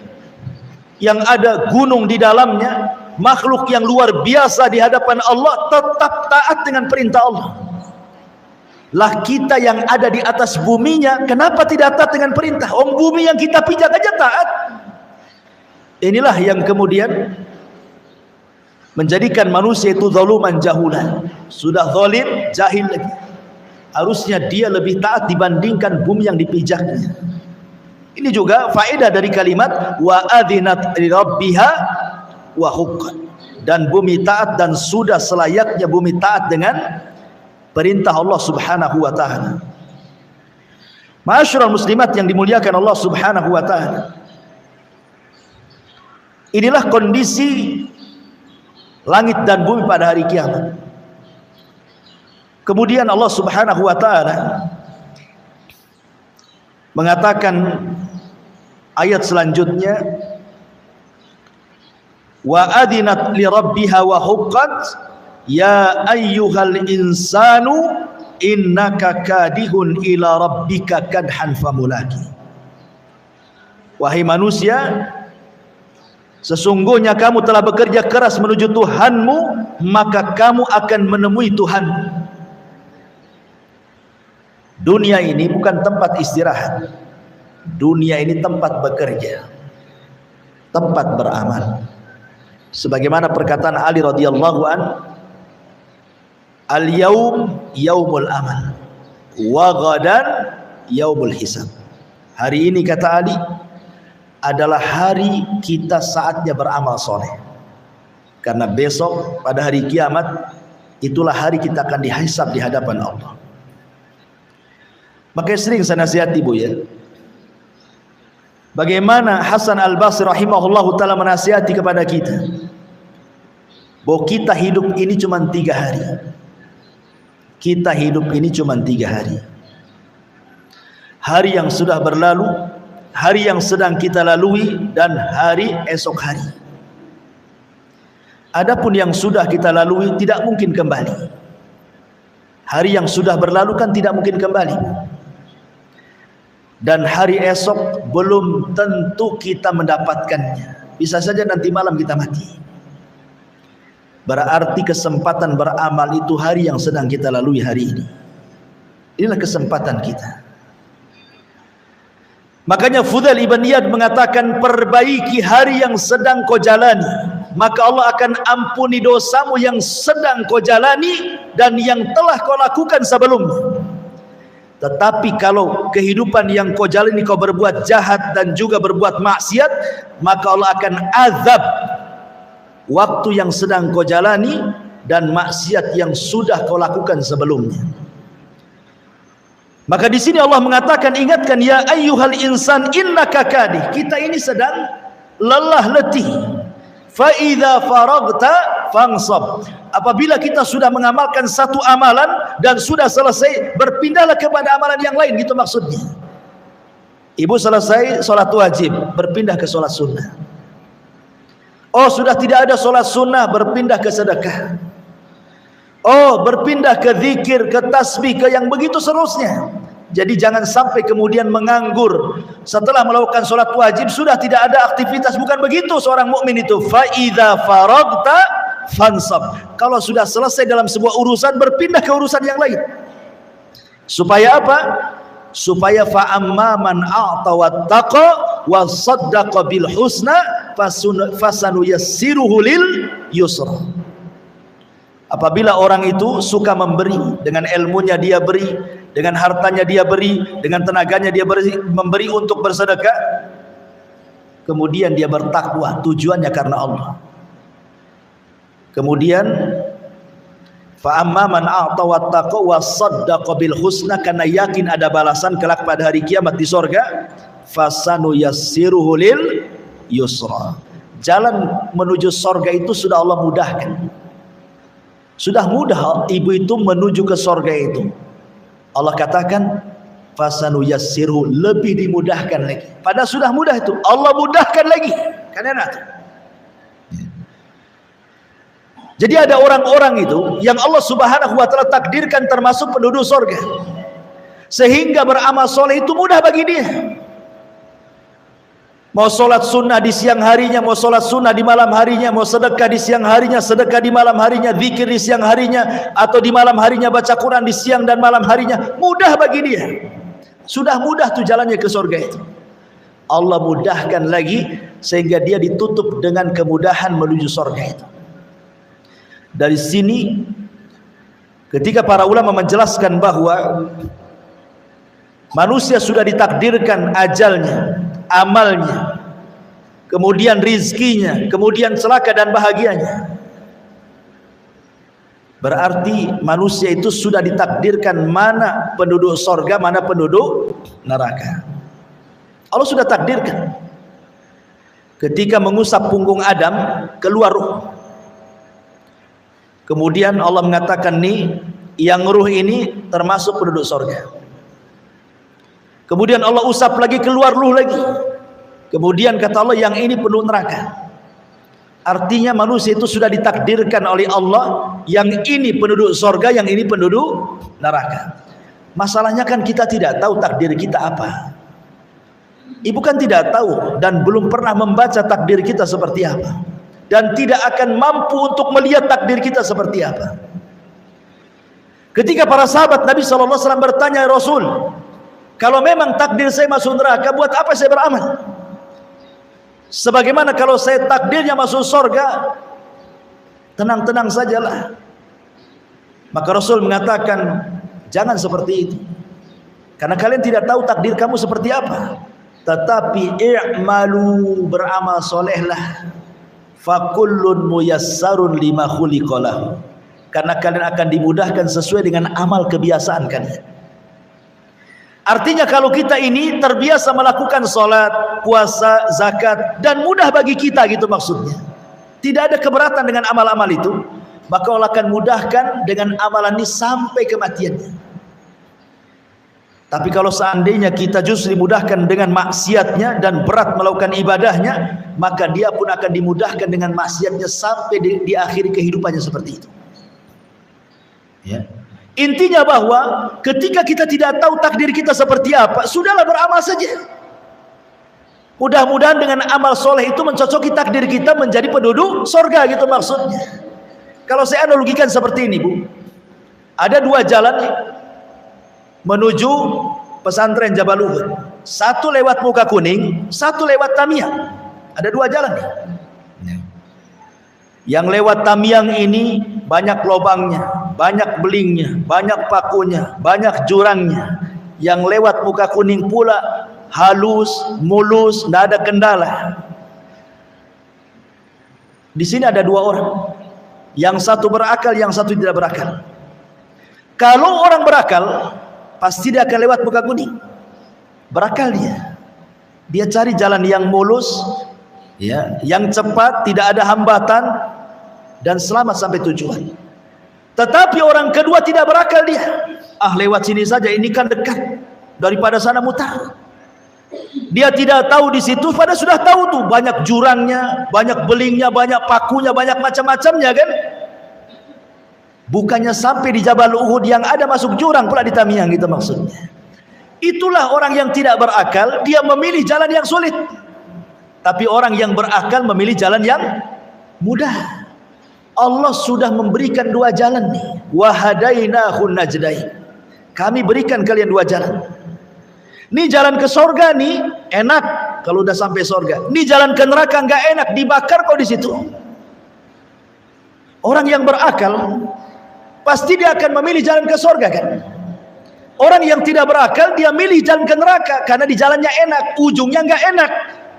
yang ada gunung di dalamnya, makhluk yang luar biasa di hadapan Allah, tetap taat dengan perintah Allah. Lah kita yang ada di atas buminya, kenapa tidak taat dengan perintah? Bumi yang kita pijak aja taat. Inilah yang kemudian menjadikan manusia itu zaluman jahulan. Sudah zalim, jahil lagi. Harusnya dia lebih taat dibandingkan bumi yang dipijaknya. Ini juga faedah dari kalimat wa adzinat li rabbiha wa huqqat. Dan bumi taat, dan sudah selayaknya bumi taat dengan perintah Allah Subhanahu wa taala. Ma'asyiral muslimat yang dimuliakan Allah Subhanahu wa taala. Inilah kondisi langit dan bumi pada hari kiamat. Kemudian Allah Subhanahu wa taala mengatakan ayat selanjutnya, wa adinat li rabbiha wa huqqat ya ayyuhal insanu innaka kadihun ila rabbika kadhan famulaki. Wahai manusia, sesungguhnya kamu telah bekerja keras menuju Tuhanmu, maka kamu akan menemui Tuhan. Dunia ini bukan tempat istirahat. Dunia ini tempat bekerja, tempat beramal. Sebagaimana perkataan Ali radhiyallahu an, al-yaum yaumul amal wa ghadan yaumul hisab. Hari ini, kata Ali, adalah hari kita saatnya beramal soleh, karena besok pada hari kiamat itulah hari kita akan dihisab di hadapan Allah. Makanya sering saya nasihati, Bu, ya, bagaimana Hasan Al-Basri rahimahullahu ta'ala menasihati kepada kita bahwa kita hidup ini cuma 3 hari. Kita hidup ini cuma 3 hari. Hari yang sudah berlalu, hari yang sedang kita lalui, dan hari esok hari. Adapun yang sudah kita lalui tidak mungkin kembali. Hari yang sudah berlalu kan tidak mungkin kembali. Dan hari esok belum tentu kita mendapatkannya. Bisa saja nanti malam kita mati. Berarti kesempatan beramal itu hari yang sedang kita lalui hari ini. Inilah kesempatan kita. Makanya Fudail ibn Iyad mengatakan, perbaiki hari yang sedang kau jalani, maka Allah akan ampuni dosamu yang sedang kau jalani dan yang telah kau lakukan sebelumnya. Tetapi kalau kehidupan yang kau jalani kau berbuat jahat dan juga berbuat maksiat, maka Allah akan azab waktu yang sedang kau jalani dan maksiat yang sudah kau lakukan sebelumnya. Maka di sini Allah mengatakan, ingatkan, ya ayyuhal insan innaka kadih. Kita ini sedang lelah letih. Fa idza faragta fansab. Apabila kita sudah mengamalkan satu amalan dan sudah selesai, berpindahlah kepada amalan yang lain, gitu maksudnya. Ibu selesai sholat wajib, berpindah ke sholat sunnah. Oh, sudah tidak ada sholat sunnah, berpindah ke sedekah. Oh, berpindah ke zikir, ke tasbih, ke yang begitu seterusnya. Jadi jangan sampai kemudian menganggur setelah melakukan sholat wajib, sudah tidak ada aktivitas. Bukan begitu seorang mukmin itu. Fa idza faragta fansab. Kalau sudah selesai dalam sebuah urusan, berpindah ke urusan yang lain. Supaya apa? Supaya fa amma man a'ta wattaqa wa saddaqa bil husna fasanuyassiruhu lil yusra. Apabila orang itu suka memberi, dengan ilmunya dia beri, dengan hartanya dia beri, dengan tenaganya dia memberi untuk bersedekah, kemudian dia bertakwa, tujuannya karena Allah. Kemudian fa amma man a'ta wattaqa wa saddaqa bil husna, karena yakin ada balasan kelak pada hari kiamat di sorga, fasanuyassiruhu lil yusra. Jalan menuju sorga itu sudah Allah mudahkan. Sudah mudah ibu itu menuju ke sorga itu. Allah katakan fasanuyassiruhu, lebih dimudahkan lagi. Padahal sudah mudah itu, Allah mudahkan lagi. Kan enak tuh. Jadi ada orang-orang itu yang Allah Subhanahu wa taala takdirkan termasuk penduduk sorga, sehingga beramal soleh itu mudah bagi dia. Mau sholat sunnah di siang harinya, mau sholat sunnah di malam harinya, mau sedekah di siang harinya, sedekah di malam harinya, zikir di siang harinya, atau di malam harinya baca Quran di siang dan malam harinya, mudah bagi dia. Sudah mudah tuh jalannya ke surga itu. Allah mudahkan lagi sehingga dia ditutup dengan kemudahan menuju surga itu. Dari sini ketika para ulama menjelaskan bahwa manusia sudah ditakdirkan ajalnya, amalnya, kemudian rizkinya, kemudian celaka dan bahagianya, berarti manusia itu sudah ditakdirkan mana penduduk sorga, mana penduduk neraka. Allah sudah takdirkan. Ketika mengusap punggung Adam, keluar ruh. Kemudian Allah mengatakan, nih yang ruh ini termasuk penduduk sorga. Kemudian Allah usap lagi, keluar ruh lagi. Kemudian kata Allah, yang ini penduduk neraka. Artinya manusia itu sudah ditakdirkan oleh Allah, yang ini penduduk sorga, yang ini penduduk neraka. Masalahnya kan kita tidak tahu takdir kita apa. Ibu kan tidak tahu dan belum pernah membaca takdir kita seperti apa, dan tidak akan mampu untuk melihat takdir kita seperti apa. Ketika para sahabat Nabi SAW bertanya, Rasul, kalau memang takdir saya masuk neraka, buat apa saya beramal? Sebagaimana kalau saya takdirnya masuk surga, tenang-tenang sajalah. Maka Rasul mengatakan, jangan seperti itu, karena kalian tidak tahu takdir kamu seperti apa. Tetapi i'malu, beramal solehlah, fakullun muyassarun lima khuliqalahu, karena kalian akan dimudahkan sesuai dengan amal kebiasaan kalian. Artinya kalau kita ini terbiasa melakukan sholat, puasa, zakat, dan mudah bagi kita gitu maksudnya, tidak ada keberatan dengan amal-amal itu, maka Allah akan mudahkan dengan amalan ini sampai kematiannya. Tapi kalau seandainya kita justru dimudahkan dengan maksiatnya dan berat melakukan ibadahnya, maka dia pun akan dimudahkan dengan maksiatnya sampai di akhir kehidupannya seperti itu. Ya. Intinya bahwa ketika kita tidak tahu takdir kita seperti apa, sudahlah beramal saja. Mudah-mudahan dengan amal soleh itu mencocoki takdir kita menjadi penduduk surga gitu maksudnya. Kalau saya analogikan seperti ini, Bu, ada dua jalan menuju pesantren Jabal Uhud. Satu lewat Muka Kuning, satu lewat Tamiang. Ada dua jalan nih. Yang lewat Tamiang ini banyak lubangnya, banyak belingnya, banyak pakunya, banyak jurangnya. Yang lewat Muka Kuning pula halus, mulus, tidak ada kendala. Di sini ada dua orang, yang satu berakal, yang satu tidak berakal. Kalau orang berakal, pasti dia akan lewat Muka Kuning. Berakal dia cari jalan yang mulus, ya, yang cepat, tidak ada hambatan, dan selamat sampai tujuan. Tetapi orang kedua tidak berakal, dia lewat sini saja, ini kan dekat, daripada sana mutar. Dia tidak tahu di situ, pada sudah tahu tuh banyak jurangnya, banyak belingnya, banyak pakunya, banyak macam-macamnya kan. Bukannya sampai di Jabal Uhud yang ada masuk jurang pula di Tamiang gitu maksudnya. Itulah orang yang tidak berakal, dia memilih jalan yang sulit. Tapi orang yang berakal memilih jalan yang mudah. Allah sudah memberikan dua jalan nih. Wa hadainahun najdain. Kami berikan kalian dua jalan. Nih jalan ke sorga nih enak kalau udah sampai sorga. Nih jalan ke neraka nggak enak, dibakar kok di situ. Orang yang berakal pasti dia akan memilih jalan ke sorga kan. Orang yang tidak berakal dia milih jalan ke neraka karena di jalannya enak, ujungnya nggak enak.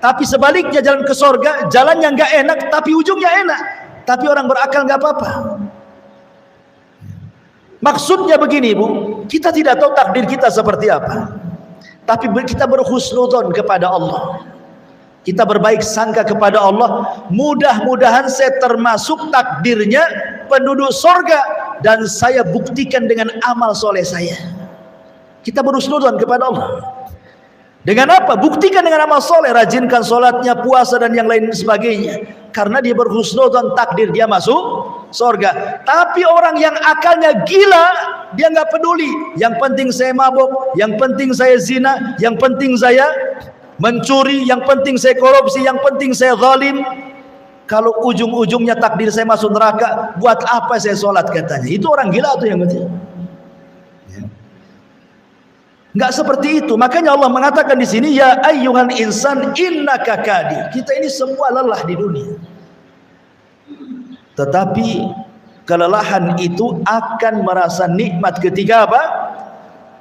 Tapi sebaliknya jalan ke sorga, jalannya nggak enak, tapi ujungnya enak. Tapi orang berakal nggak apa-apa. Maksudnya begini Bu, kita tidak tahu takdir kita seperti apa. Tapi kita berhusnudzon kepada Allah. Kita berbaik sangka kepada Allah. Mudah-mudahan saya termasuk takdirnya penduduk sorga. Dan saya buktikan dengan amal soleh saya. Kita berhusnudzon kepada Allah. Dengan apa? Buktikan dengan amal soleh. Rajinkan solatnya, puasa dan yang lain sebagainya. Karena dia berhusnudzon takdir dia masuk sorga. Tapi orang yang akalnya gila, dia nggak peduli. Yang penting saya mabuk, yang penting saya zina, yang penting saya mencuri, yang penting saya korupsi, yang penting saya zalim. Kalau ujung-ujungnya takdir saya masuk neraka, buat apa saya sholat katanya? Itu orang gila tuh yang penting. Nggak seperti itu. Makanya Allah mengatakan di sini, ya ayyuhal insan innaka kadi. Kita ini semua lelah di dunia. Tetapi kelelahan itu akan merasa nikmat ketika apa?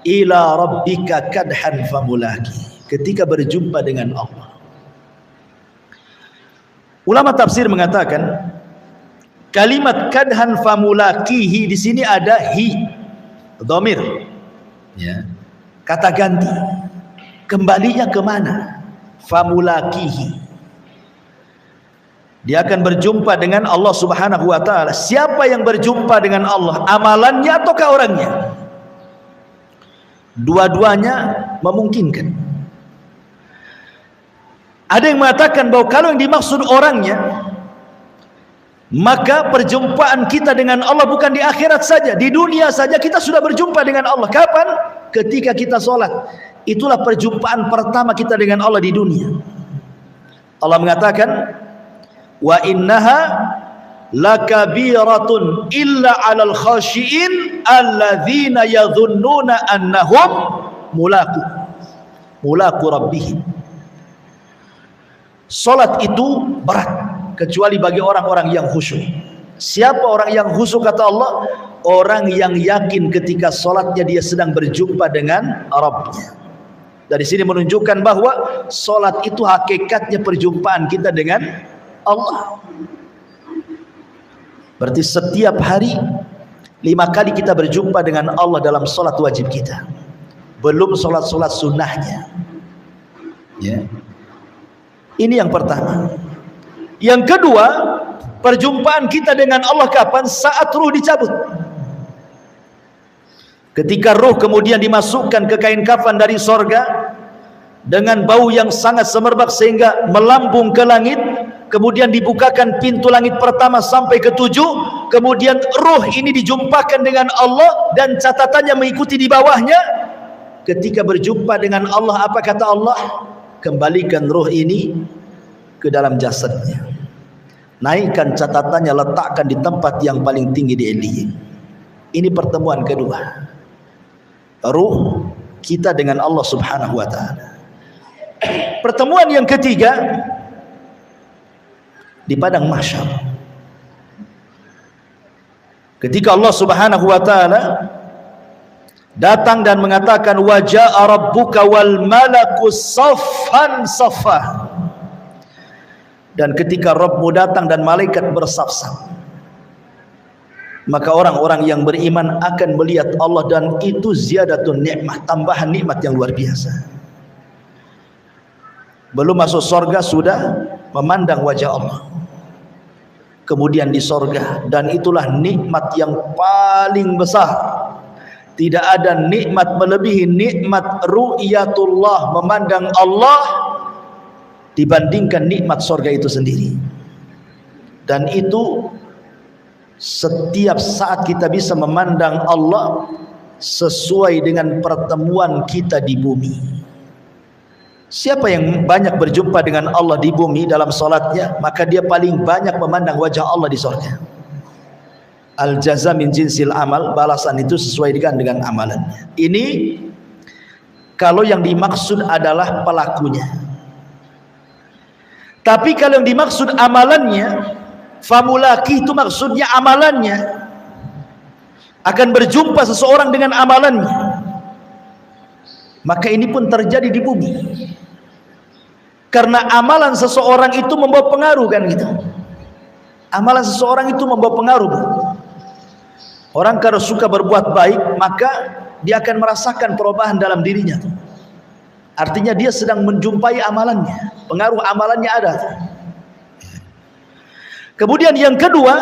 Ila rabbika kadhan famulaki. Ketika berjumpa dengan Allah. Ulama tafsir mengatakan kalimat kadhan famulakihi di sini ada hi, dhamir, ya, kata ganti. Kembalinya kemana? Famulakihi. Dia akan berjumpa dengan Allah Subhanahu wa taala. Siapa yang berjumpa dengan Allah? Amalannya ataukah orangnya? Dua-duanya memungkinkan. Ada yang mengatakan bahwa kalau yang dimaksud orangnya, maka perjumpaan kita dengan Allah bukan di akhirat saja, di dunia saja kita sudah berjumpa dengan Allah. Kapan? Ketika kita sholat. Itulah perjumpaan pertama kita dengan Allah di dunia. Allah mengatakan, wa innaha lakabiratun illa 'alal khashiin alladzina yadhunnuna annahum mulaqu rabbihim. Salat itu berat kecuali bagi orang-orang yang khusyuk. Siapa orang yang khusyuk kata Allah? Orang yang yakin ketika salatnya dia sedang berjumpa dengan Rabbnya. Dari sini menunjukkan bahwa salat itu hakikatnya perjumpaan kita dengan Allah. Berarti setiap hari 5 kali kita berjumpa dengan Allah dalam salat wajib kita. Belum salat-salat sunnahnya. Ya. Ini yang pertama. Yang kedua, perjumpaan kita dengan Allah kapan? Saat ruh dicabut. Ketika ruh kemudian dimasukkan ke kain kafan dari sorga dengan bau yang sangat semerbak sehingga melambung ke langit, kemudian dibukakan pintu langit pertama sampai ke 7, kemudian ruh ini dijumpakan dengan Allah dan catatannya mengikuti di bawahnya. Ketika berjumpa dengan Allah, apa kata Allah? Kembalikan ruh ini ke dalam jasadnya, naikkan catatannya, letakkan di tempat yang paling tinggi di Illiyin. Ini pertemuan kedua, ruh kita dengan Allah Subhanahu wa taala. Pertemuan yang ketiga di padang mahsyar, ketika Allah Subhanahu wa taala datang dan mengatakan waja'a rabbuka wal malaku saffan saffa. Dan ketika Rabbmu datang dan malaikat bersaf-saf, maka orang-orang yang beriman akan melihat Allah, dan itu ziyadatun nikmat, tambahan nikmat yang luar biasa. Belum masuk sorga sudah memandang wajah Allah. Kemudian di sorga, dan itulah nikmat yang paling besar. Tidak ada nikmat melebihi nikmat ru'yatullah, memandang Allah, dibandingkan nikmat sorga itu sendiri. Dan itu setiap saat kita bisa memandang Allah sesuai dengan pertemuan kita di bumi. Siapa yang banyak berjumpa dengan Allah di bumi dalam salatnya, maka dia paling banyak memandang wajah Allah di sorga. Al jaza min jinsil amal, balasan itu sesuai dengan amalannya. Ini kalau yang dimaksud adalah pelakunya. Tapi kalau yang dimaksud amalannya, famulaki itu maksudnya amalannya. Akan berjumpa seseorang dengan amalannya. Maka ini pun terjadi di bumi. Karena amalan seseorang itu membawa pengaruh kan gitu. Amalan seseorang itu membawa pengaruh. Orang kalau suka berbuat baik, maka dia akan merasakan perubahan dalam dirinya. Artinya dia sedang menjumpai amalannya, pengaruh amalannya ada. Kemudian yang kedua,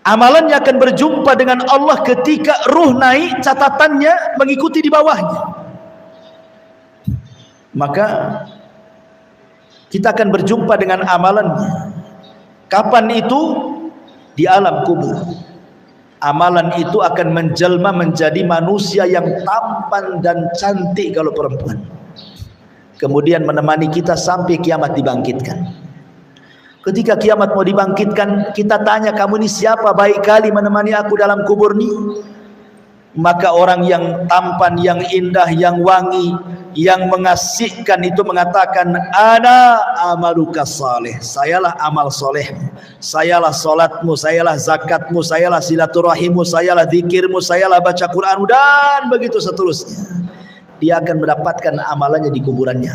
amalannya akan berjumpa dengan Allah ketika ruh naik, catatannya mengikuti di bawahnya. Maka kita akan berjumpa dengan amalannya. Kapan itu? Di alam kubur. Amalan itu akan menjelma menjadi manusia yang tampan dan cantik kalau perempuan. Kemudian menemani kita sampai kiamat dibangkitkan. Ketika kiamat mau dibangkitkan, kita tanya, kamu ini siapa baik kali menemani aku dalam kubur ini? Maka orang yang tampan, yang indah, yang wangi, yang mengasihkan itu mengatakan, ana amaluka saleh, sayalah amal solehmu, sayalah solatmu, sayalah zakatmu, sayalah silaturahimmu, sayalah zikirmu, sayalah baca Quranmu, dan begitu seterusnya. Dia akan mendapatkan amalannya di kuburannya.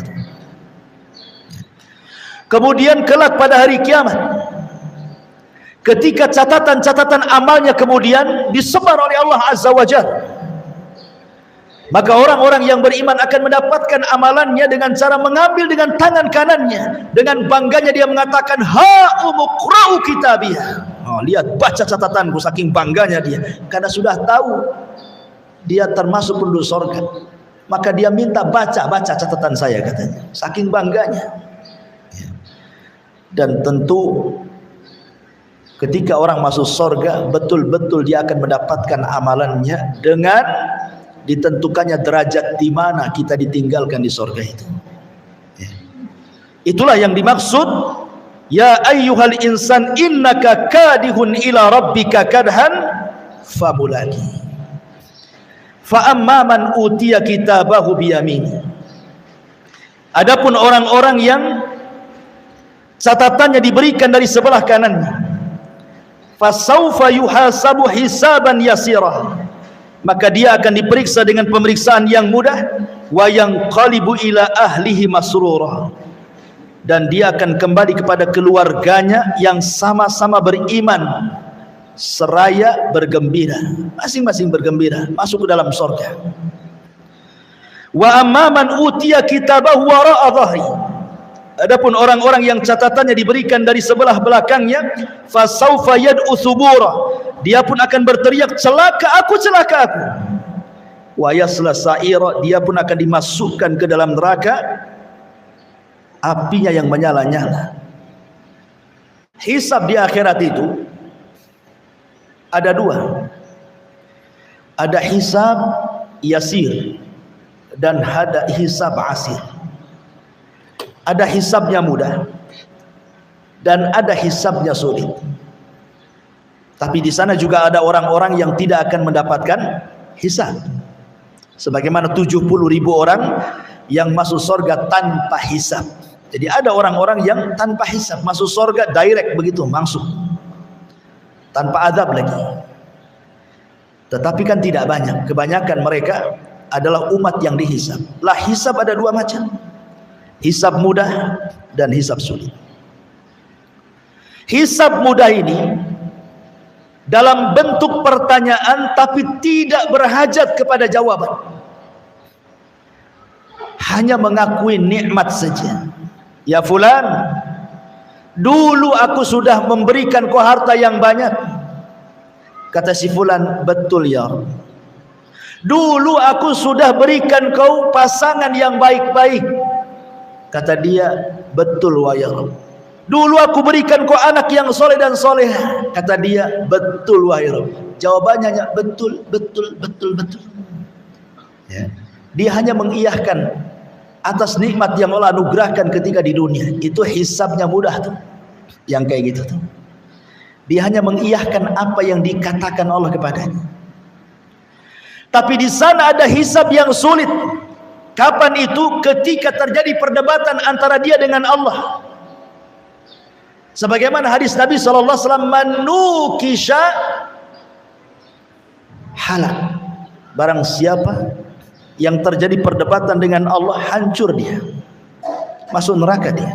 Kemudian kelak pada hari kiamat, ketika catatan-catatan amalnya kemudian disebar oleh Allah Azza wa Jalla, maka orang-orang yang beriman akan mendapatkan amalannya dengan cara mengambil dengan tangan kanannya. Dengan bangganya dia mengatakan, ha'umuqra'u kitabiyah. Oh, lihat, baca catatanku, saking bangganya dia. Karena sudah tahu dia termasuk penduduk surga. Maka dia minta baca catatan saya, katanya. Saking bangganya. Dan tentu ketika orang masuk surga, betul-betul dia akan mendapatkan amalannya dengan ditentukannya derajat di mana kita ditinggalkan di surga itu. Itulah yang dimaksud, ya ayyuhal insan innaka kadihun ila rabbika kadhan famulaki. Fa amma man utiya kitabahu biyamini. Adapun orang-orang yang catatannya diberikan dari sebelah kanannya, fasaufa yuhasabu hisaban yasira, maka dia akan diperiksa dengan pemeriksaan yang mudah, wa yanqalibu ila ahlihi masrura, dan dia akan kembali kepada keluarganya yang sama-sama beriman seraya bergembira, masing-masing bergembira masuk ke dalam surga. Wa amma man utiya kitabahu wara'a dhahri, adapun orang-orang yang catatannya diberikan dari sebelah belakangnya, fasaufa yad'u thubura, dia pun akan berteriak, celaka aku, celaka aku. Wa yasla sa'ira, dia pun akan dimasukkan ke dalam neraka, apinya yang menyala-nyala. Hisab di akhirat itu ada dua. Ada hisab yasir dan ada hisab asir. Ada hisabnya mudah dan ada hisabnya sulit. Tapi di sana juga ada orang-orang yang tidak akan mendapatkan hisab. Sebagaimana 70.000 orang yang masuk surga tanpa hisab. Jadi ada orang-orang yang tanpa hisab masuk surga direct begitu, langsung. Tanpa azab lagi. Tetapi kan tidak banyak. Kebanyakan mereka adalah umat yang dihisab. Lah hisab ada dua macam. Hisab mudah dan hisab sulit. Hisab mudah ini dalam bentuk pertanyaan tapi tidak berhajat kepada jawaban. Hanya mengakui nikmat saja. Ya fulan, dulu aku sudah memberikan kau harta yang banyak. Kata si fulan, betul ya. Dulu aku sudah berikan kau pasangan yang baik-baik. Kata dia, betul wahai Rabb. Dulu aku berikan kau anak yang soleh dan soleh. Kata dia, betul wahai Rabb. Jawabannya betul, betul, betul, betul. Ya. Dia hanya mengiyahkan atas nikmat yang Allah anugerahkan ketika di dunia. Itu hisabnya mudah tuh. Yang kayak gitu tuh. Dia hanya mengiyahkan apa yang dikatakan Allah kepadanya. Tapi di sana ada hisab yang sulit. Kapan itu? Ketika terjadi perdebatan antara dia dengan Allah. Sebagaimana hadis Nabi SAW, manukisha halak. Barang siapa yang terjadi perdebatan dengan Allah, hancur dia, masuk neraka dia.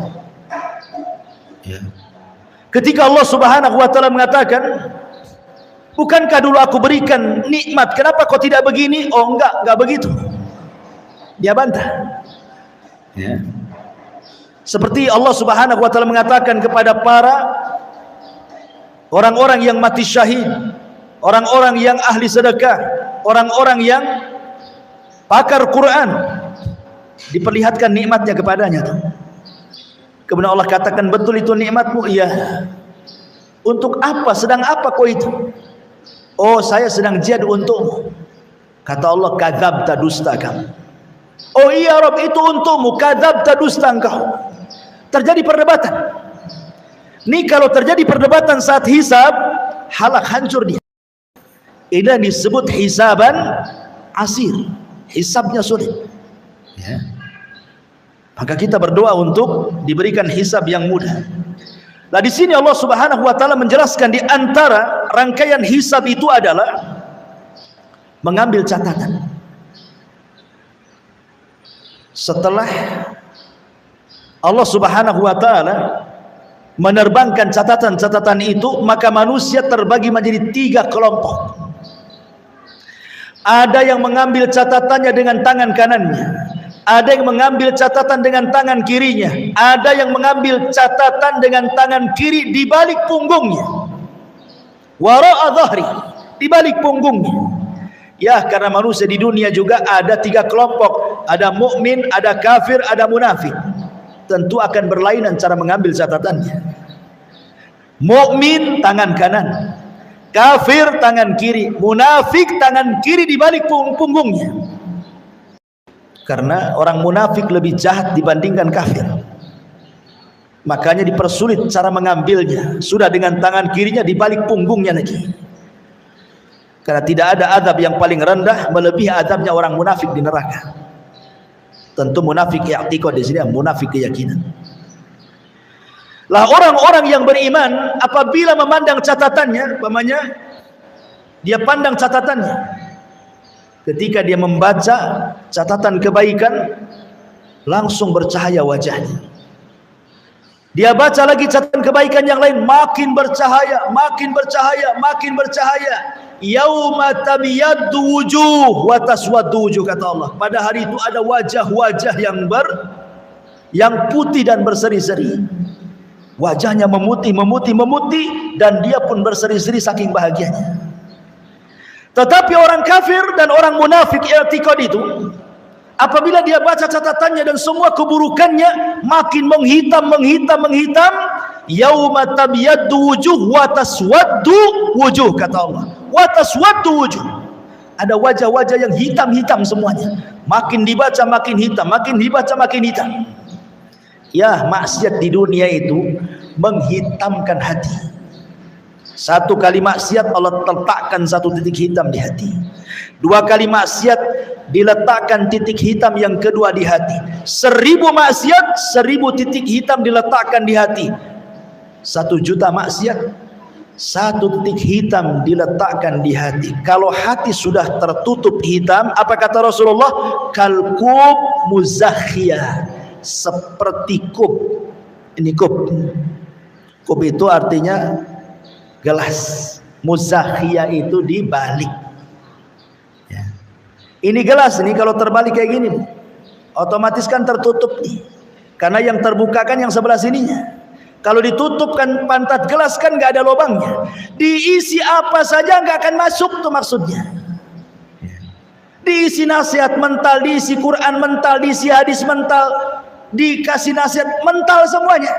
Ya. Ketika Allah Subhanahu wa taala mengatakan, bukankah dulu aku berikan nikmat, kenapa kau tidak begini? Oh enggak begitu. Dia bantah. Ya. Seperti Allah Subhanahu wa taala mengatakan kepada para orang-orang yang mati syahid, orang-orang yang ahli sedekah, orang-orang yang pakar Quran, diperlihatkan nikmatnya kepadanya tuh. Kemudian Allah katakan, betul itu nikmatmu? Iya. Untuk apa? Sedang apa kau itu? Oh, saya sedang jihad untukmu. Kata Allah, kadzabta, dusta kamu. Oh iya Rabb, itu untukmu. Kadzabta, dusta engkau. Terjadi perdebatan. Ini kalau terjadi perdebatan saat hisab, halak, hancur dia. Ini disebut hisaban asir. Hisabnya sulit. Ya. Maka kita berdoa untuk diberikan hisab yang mudah. Nah, di sini Allah Subhanahu wa taala menjelaskan di antara rangkaian hisab itu adalah mengambil catatan. Setelah Allah Subhanahu wa taala menerbangkan catatan-catatan itu, maka manusia terbagi menjadi 3 kelompok. Ada yang mengambil catatannya dengan tangan kanannya, ada yang mengambil catatan dengan tangan kirinya, ada yang mengambil catatan dengan tangan kiri di balik punggungnya, wara'a dhahri, di balik punggungnya. Ya, karena manusia di dunia juga ada 3 kelompok, ada mukmin, ada kafir, ada munafik. Tentu akan berlainan cara mengambil catatannya. Mukmin tangan kanan, kafir tangan kiri, munafik tangan kiri di balik punggungnya. Karena orang munafik lebih jahat dibandingkan kafir, makanya dipersulit cara mengambilnya. Sudah dengan tangan kirinya di balik punggungnya lagi. Karena tidak ada azab yang paling rendah melebihi azabnya orang munafik di neraka. Tentu munafik i'tiqad di sini, munafik keyakinan. Lah orang-orang yang beriman apabila memandang catatannya, umpamanya dia pandang catatannya, ketika dia membaca catatan kebaikan, langsung bercahaya wajahnya. Dia baca lagi catatan kebaikan yang lain, makin bercahaya, makin bercahaya, makin bercahaya. Yauma tabyaddu wujuh wa taswaddu wujuh, kata Allah. Pada hari itu ada wajah-wajah yang putih dan berseri-seri. Wajahnya memutih, dan dia pun berseri-seri saking bahagianya. Tetapi orang kafir dan orang munafik i'tiqad itu, apabila dia baca catatannya dan semua keburukannya makin menghitam, yauma tabyaddu wujuh wa taswaddu wujuh, kata Allah. Wa taswaddu wujuh, ada wajah-wajah yang hitam-hitam semuanya. Makin dibaca makin hitam, makin dibaca makin hitam. Ya, maksiat di dunia itu menghitamkan hati. Satu kali maksiat Allah letakkan satu titik hitam di hati. 2 kali maksiat diletakkan titik hitam yang kedua di hati. 1000 maksiat, 1000 titik hitam diletakkan di hati. 1 juta maksiat, 1 titik hitam diletakkan di hati. Kalau hati sudah tertutup hitam, apa kata Rasulullah? Kalkub muzakhiyah, seperti kub. Ini kub. Kub itu artinya gelas. Muzakhiyah itu dibalik. Ya. Ini gelas ini kalau terbalik kayak gini, otomatis kan tertutup nih. Karena yang terbuka kan yang sebelah sininya. Kalau ditutupkan pantat gelas kan nggak ada lubangnya. Diisi apa saja nggak akan masuk tuh maksudnya. Diisi nasihat mental, diisi Quran mental, diisi hadis mental, dikasih nasihat mental semuanya.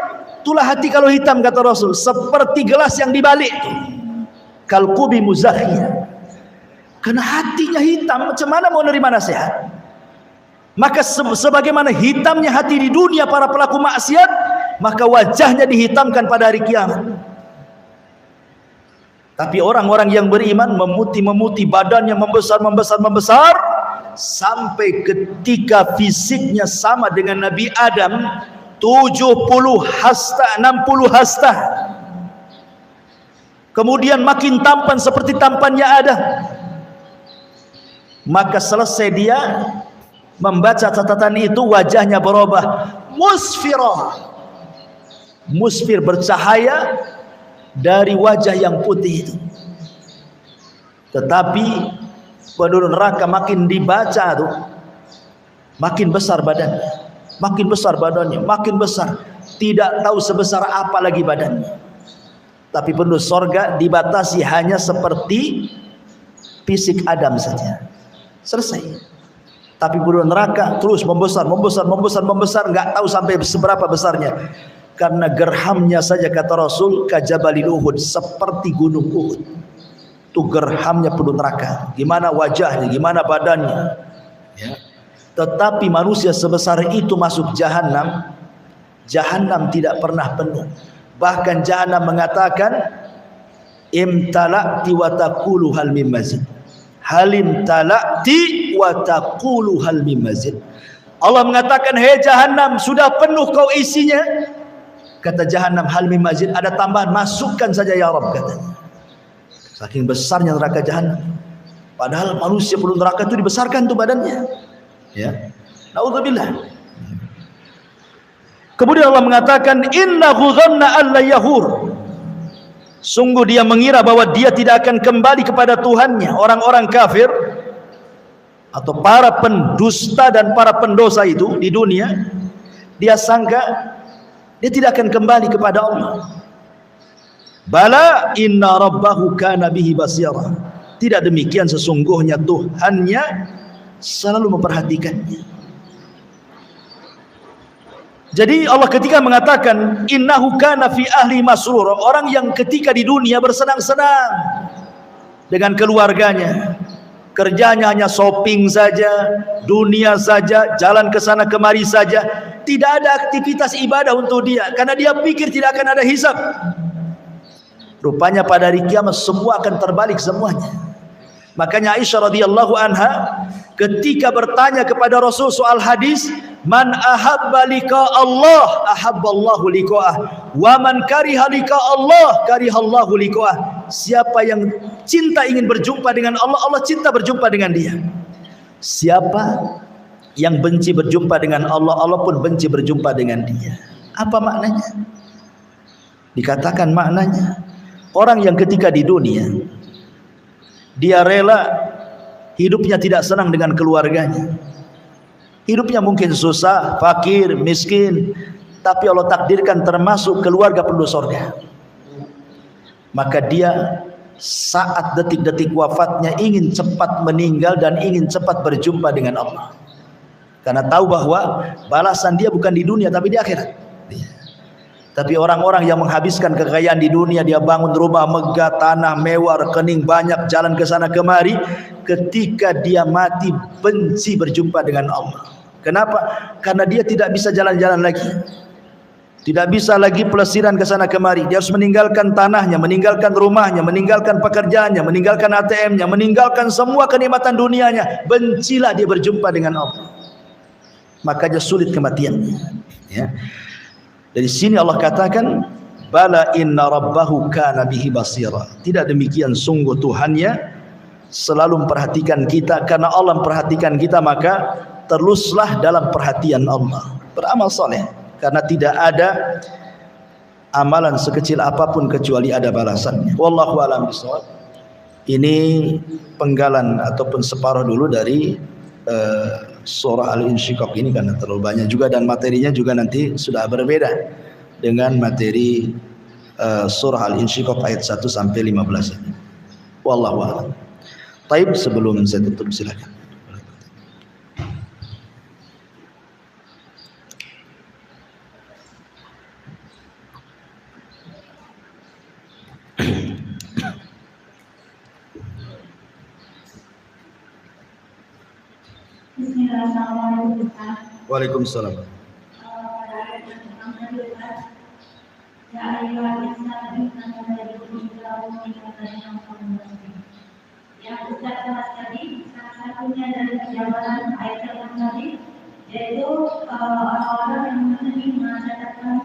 Itulah hati kalau hitam, kata Rasul, seperti gelas yang dibalik. Kalqubi muzakhiyah. Karena hatinya hitam, macam mana mau nerima nasihat? Maka sebagaimana hitamnya hati di dunia para pelaku maksiat, maka wajahnya dihitamkan pada hari kiamat. Tapi orang-orang yang beriman memutih badannya membesar sampai ketika fisiknya sama dengan Nabi Adam 70 hasta 60 hasta. Kemudian makin tampan seperti tampannya Adam. Maka selesai dia membaca catatan itu, wajahnya berubah musfir bercahaya dari wajah yang putih itu. Tetapi penduduk neraka makin dibaca tuh makin besar badannya, makin besar, tidak tahu sebesar apa lagi badannya. Tapi penduduk sorga dibatasi hanya seperti fisik Adam saja, selesai. Tapi penduduk neraka terus membesar, nggak tahu sampai seberapa besarnya. Karena gerhamnya saja kata Rasul kajabalil Uhud, seperti gunung Uhud. Itu gerhamnya penduduk neraka. Gimana wajahnya, gimana badannya, ya. Tetapi manusia sebesar itu masuk jahanam, jahanam tidak pernah penuh. Bahkan jahanam mengatakan imtala'ti wa taqulu hal mim mazid. Halim tala'ti wa taqulu hal mim mazid. Allah mengatakan, "Hei jahanam, sudah penuh kau isinya." Kata jahanam, "Hal mim mazid, ada tambahan, masukkan saja ya Rabb," katanya. Saking besarnya neraka jahanam. Padahal manusia penduduk neraka itu dibesarkan tuh badannya. Ya. Naudzubillah. Kemudian Allah mengatakan, innahu dhanna alla yahur. Sungguh dia mengira bahwa dia tidak akan kembali kepada Tuhannya. Orang-orang kafir atau para pendusta dan para pendosa itu di dunia, dia sangka dia tidak akan kembali kepada Allah. Bala inna rabbahu kana bihi basira. Tidak demikian, sesungguhnya Tuhannya selalu memperhatikannya. Jadi Allah ketika mengatakan innahu kana fi ahli masrur, orang yang ketika di dunia bersenang-senang dengan keluarganya, kerjanya hanya shopping saja, dunia saja, jalan ke sana kemari saja, tidak ada aktivitas ibadah untuk dia karena dia pikir tidak akan ada hisab. Rupanya pada hari kiamat semua akan terbalik semuanya. Makanya Aisyah radhiyallahu anha ketika bertanya kepada Rasul soal hadis, man ahabba liqa Allah ahabballahu liqa'ah wa man kariha liqa Allah karihallahu liqa'ah. Siapa yang cinta ingin berjumpa dengan Allah, Allah cinta berjumpa dengan dia. Siapa yang benci berjumpa dengan Allah, Allah pun benci berjumpa dengan dia. Apa maknanya? Dikatakan maknanya, orang yang ketika di dunia dia rela hidupnya tidak senang dengan keluarganya, hidupnya mungkin susah, fakir, miskin, tapi Allah takdirkan termasuk keluarga penduduk surga, maka dia saat detik-detik wafatnya ingin cepat meninggal dan ingin cepat berjumpa dengan Allah, karena tahu bahwa balasan dia bukan di dunia tapi di akhirat. Tapi orang-orang yang menghabiskan kekayaan di dunia, dia bangun rumah megah, tanah mewah, rekening banyak, jalan ke sana kemari, ketika dia mati benci berjumpa dengan Allah. Kenapa? Karena dia tidak bisa jalan-jalan lagi, tidak bisa lagi pelesiran ke sana kemari. Dia harus meninggalkan tanahnya, meninggalkan rumahnya, meninggalkan pekerjaannya, meninggalkan ATM-nya, meninggalkan semua kenikmatan dunianya. Bencilah dia berjumpa dengan Allah, makanya sulit kematiannya, ya. Dari sini Allah katakan, bala inna rabbahu kana bihi basira. Tidak demikian, sungguh Tuhannya selalu memperhatikan kita. Karena Allah memperhatikan kita, maka teruslah dalam perhatian Allah, beramal soleh, karena tidak ada amalan sekecil apapun kecuali ada balasannya. Wallahu a'lam bishawab. Ini penggalan ataupun separuh dulu dari surah Al-Insyiqaq ini, karena terlalu banyak juga dan materinya juga nanti sudah berbeda dengan materi surah Al-Insyiqaq ayat 1 sampai 15 ini. Wallahu a'lam. Baik, sebelum saya tutup silakan. Waalaikumsalam. Ya ayuhan insan inna dari Islam yang Ustaz bahas tadi, salah satunya dari penjabaran ayat yang tadi, yaitu orang-orang yang menerima catatan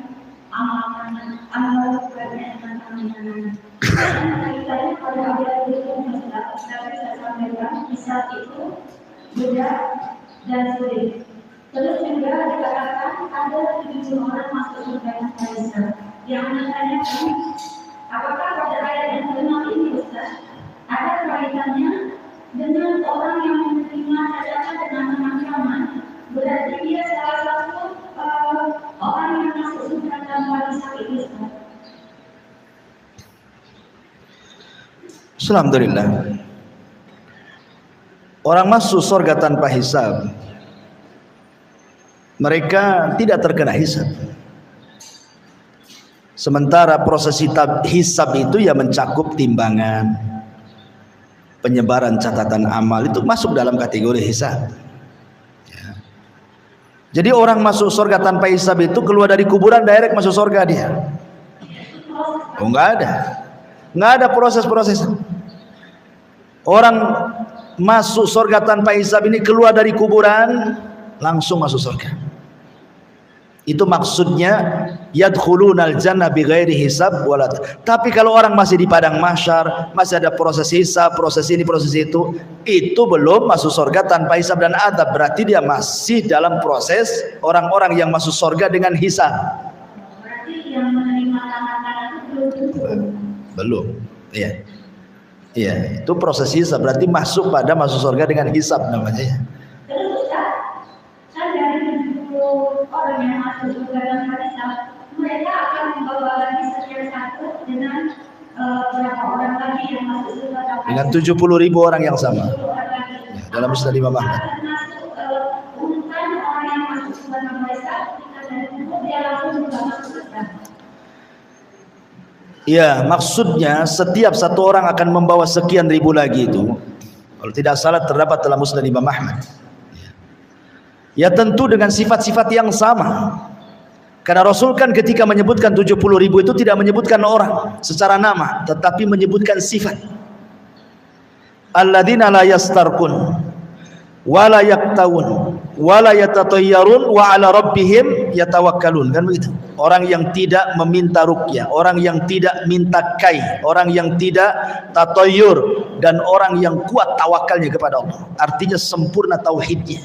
amal kebaikan dan amalan. Dan kaitannya pada ayat itu Ustaz saya sampaikan, hisab itu mudah dan sulit. Terus juga dikatakan ada 7 orang masuk surga tanpa hisab. Yang menanyakan, apakah pada ayat yang kelima ini Ustaz ada kaitannya dengan orang yang menerima catatan dengan penanganan? Berarti dia salah satu orang yang masuk surga tanpa hisab itu Ustaz. Alhamdulillah. Orang masuk surga tanpa hisab, mereka tidak terkena hisab. Sementara proses hisab itu ya mencakup timbangan, penyebaran catatan amal, itu masuk dalam kategori hisab. Ya. Jadi orang masuk surga tanpa hisab itu keluar dari kuburan direct masuk surga dia. Oh, enggak ada proses-proses. Orang masuk surga tanpa hisab ini keluar dari kuburan langsung masuk surga. Itu maksudnya yadkhulunal jannah bighairi hisab wala. Tapi kalau orang masih di padang mahsyar, masih ada proses hisab, proses ini, proses itu belum masuk surga tanpa hisab dan adab. Berarti dia masih dalam proses orang-orang yang masuk surga dengan hisab. Berarti yang menerima tangan itu belum. Iya. Iya, itu proses hisab, berarti masuk surga dengan hisab namanya ya. Terus Ustaz, kan dari 70 orang yang masuk surga tanpa hisab, mereka akan membawa lagi sekian satu dengan berapa orang lagi yang masuk surga tanpa hisab? Dengan 70.000 orang yang sama. Ya, dalam Musnad Imam Ahmad. Termasuk urutan orang yang masuk surga tanpa hisab, ketika dari itu dia langsung juga masuk surga. Ya, maksudnya setiap satu orang akan membawa sekian ribu lagi itu. Kalau tidak salah terdapat dalam Musnad Imam Ahmad. Ya tentu dengan sifat-sifat yang sama. Karena Rasul kan ketika menyebutkan 70.000 itu tidak menyebutkan orang secara nama, tetapi menyebutkan sifat. Alladzina la yastarqun wa la yaktawun wa la yatatayyarun wa ala rabbihim yatawakkalun, kan begitu. Orang yang tidak meminta ruqyah, orang yang tidak minta kai, orang yang tidak tatayyur, dan orang yang kuat tawakalnya kepada Allah. Artinya sempurna tauhidnya.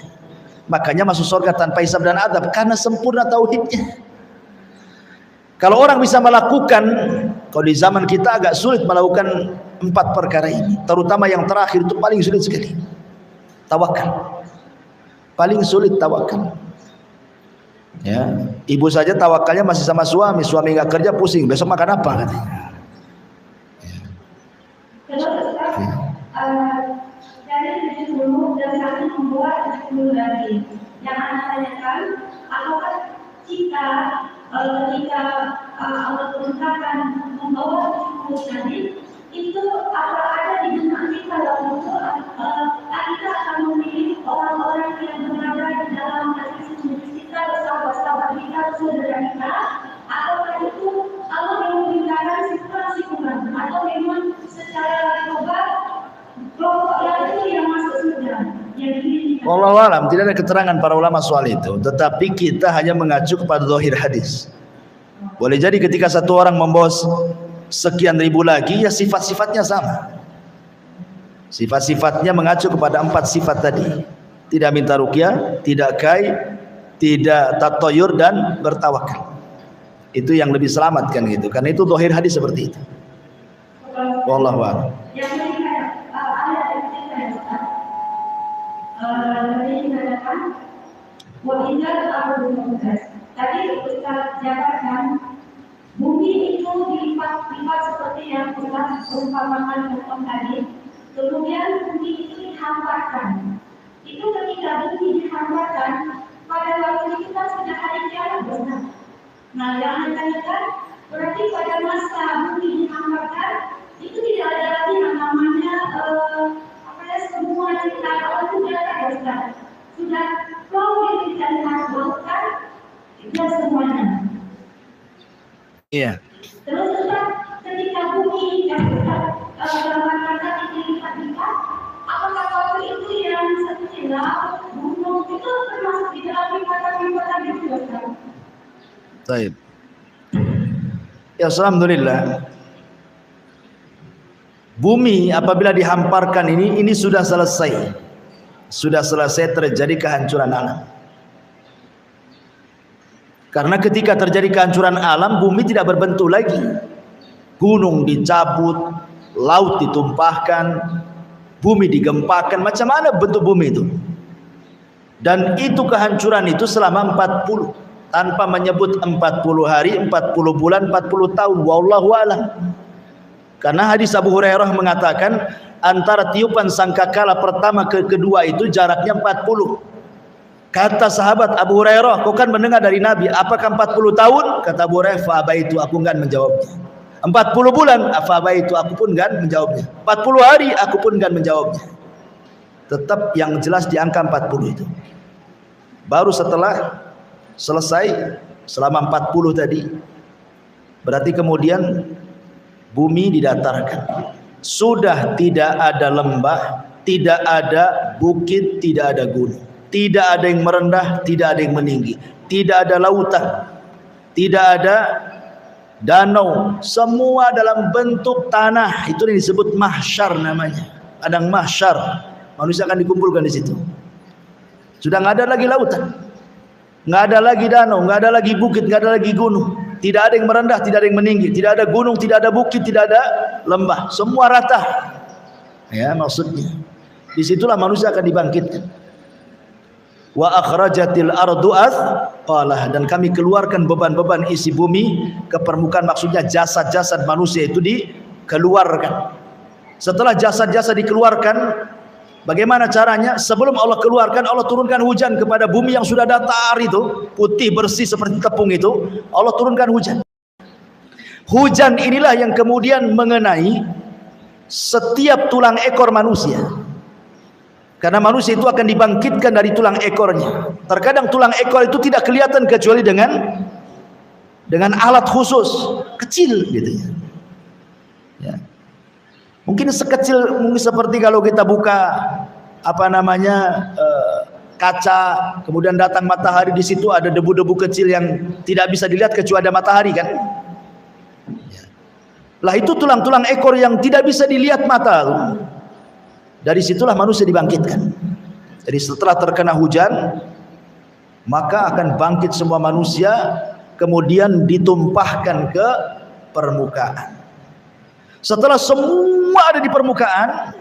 Makanya masuk surga tanpa hisab dan adab karena sempurna tauhidnya. Kalau orang bisa melakukan, kalau di zaman kita agak sulit melakukan 4 perkara ini, terutama yang terakhir itu paling sulit sekali. Tawakal. Paling sulit tawakal. Ya, ibu saja tawakalnya masih sama suami nggak kerja pusing, besok makan apa katanya. Dari 70 dan satu membuat 70 lagi. Yang anak tanyakan, apakah kita ketika Allah perintahkan membawa 70 tadi, itu apa ada di benak kita waktu itu kita akan memilih orang-orang yang berada di dalam hati kita, sahabat-sahabat kita, saudara kita, atau itu Allah yang memberikan simpulan atau memang secara global kelompok yang itu yang masuk surga. Wallahu alam, tidak ada keterangan para ulama soal itu, tetapi kita hanya mengacu kepada zahir hadis. Boleh jadi ketika satu orang membawa sekian ribu lagi, ya sifat-sifatnya sama. Sifat-sifatnya mengacu kepada 4 sifat tadi. Tidak minta ruqyah, tidak kai, tidak tatoyur, dan bertawakal. Itu yang lebih selamat kan gitu. Karena itu zahir hadis seperti itu. Wallahu a'lam. Tadi Ustaz jabarkan bumi itu dilipat-lipat seperti yang Ustaz perumpamakan contoh tadi. Kemudian bumi itu dihamparkan. Itu ketika bumi dihamparkan, pada waktu itu kan sudah hari kiamat benar. Nah, yang Anda tanyakan berarti pada masa bumi dihamparkan itu tidak ada lagi yang namanya semua cerita Allah sudah ada Ustaz. Sudah mau diberikan harus kan? Itu semuanya. Iya. Taib. Ya, alhamdulillah. Bumi apabila dihamparkan ini sudah selesai. Sudah selesai terjadi kehancuran alam. Karena ketika terjadi kehancuran alam, bumi tidak berbentuk lagi. Gunung dicabut, laut ditumpahkan, bumi digempakan. Macam mana bentuk bumi itu? Dan itu kehancuran itu selama 40, tanpa menyebut 40 hari, 40 bulan, 40 tahun. Wallahu a'lam. Karena hadis Abu Hurairah mengatakan antara tiupan sangkakala pertama ke kedua itu jaraknya 40. Kata sahabat Abu Hurairah, kau kan mendengar dari Nabi, apakah 40 tahun? Kata Abu Hurairah, fa abaitu, aku enggan menjawabnya. 40 bulan, fa abaitu, aku pun enggan menjawabnya. 40 hari, aku pun enggan menjawabnya. Tetap yang jelas di angka 40 itu. Baru setelah selesai selama 40 tadi, berarti kemudian bumi didatarkan. Sudah tidak ada lembah, tidak ada bukit, tidak ada gunung. Tidak ada yang merendah, tidak ada yang meninggi. Tidak ada lautan, tidak ada danau. Semua dalam bentuk tanah. Itu yang disebut mahsyar namanya. Padang mahsyar. Manusia akan dikumpulkan di situ. Sudah nggak ada lagi lautan, nggak ada lagi danau, nggak ada lagi bukit, nggak ada lagi gunung. Tidak ada yang merendah, tidak ada yang meninggi. Tidak ada gunung, tidak ada bukit, tidak ada lembah. Semua rata. Ya, maksudnya disitulah manusia akan dibangkitkan. Wa akhrajatil ardu athqalaha, dan kami keluarkan beban-beban isi bumi ke permukaan. Maksudnya jasad-jasad manusia itu dikeluarkan. Setelah jasad-jasad dikeluarkan, bagaimana caranya? Sebelum Allah keluarkan, Allah turunkan hujan kepada bumi yang sudah datar itu, putih bersih seperti tepung itu. Allah turunkan hujan. Hujan inilah yang kemudian mengenai setiap tulang ekor manusia. Karena manusia itu akan dibangkitkan dari tulang ekornya. Terkadang tulang ekor itu tidak kelihatan kecuali dengan alat khusus, kecil gitu ya. Mungkin seperti kalau kita buka kaca, kemudian datang matahari, di situ ada debu-debu kecil yang tidak bisa dilihat kecuali ada matahari kan. Lah itu tulang-tulang ekor yang tidak bisa dilihat mata. Dari situlah manusia dibangkitkan. Jadi setelah terkena hujan, maka akan bangkit semua manusia, kemudian ditumpahkan ke permukaan. Setelah semua ada di permukaan,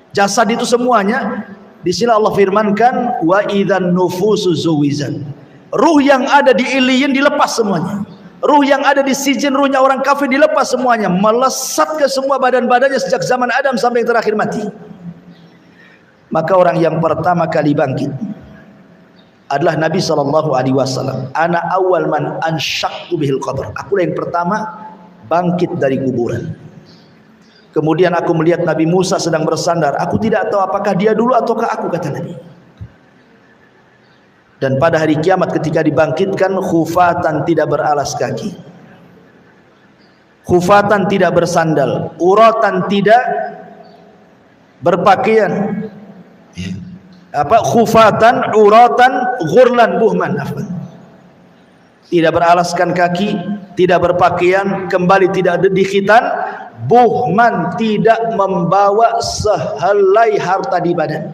jasad itu semuanya, di sini Allah firmankan, wa idzan nufusu zuwizat. Ruh yang ada di iliyin dilepas semuanya. Ruh yang ada di sijin, ruhnya orang kafir dilepas semuanya, melesat ke semua badan-badannya sejak zaman Adam sampai yang terakhir mati. Maka orang yang pertama kali bangkit adalah Nabi SAW. Ana awal man anshaqqu bihil qabr. Akulah yang pertama bangkit dari kuburan. Kemudian aku melihat Nabi Musa sedang bersandar. Aku tidak tahu apakah dia dulu ataukah aku, kata Nabi. Dan pada hari kiamat ketika dibangkitkan, khufatan, tidak beralas kaki, khufatan, tidak bersandal, uratan, tidak berpakaian, khufatan, uratan, ghurlan, buhman, tidak beralaskan kaki, tidak berpakaian, kembali tidak ada di khitan, buhman, tidak membawa sehelai harta di badan,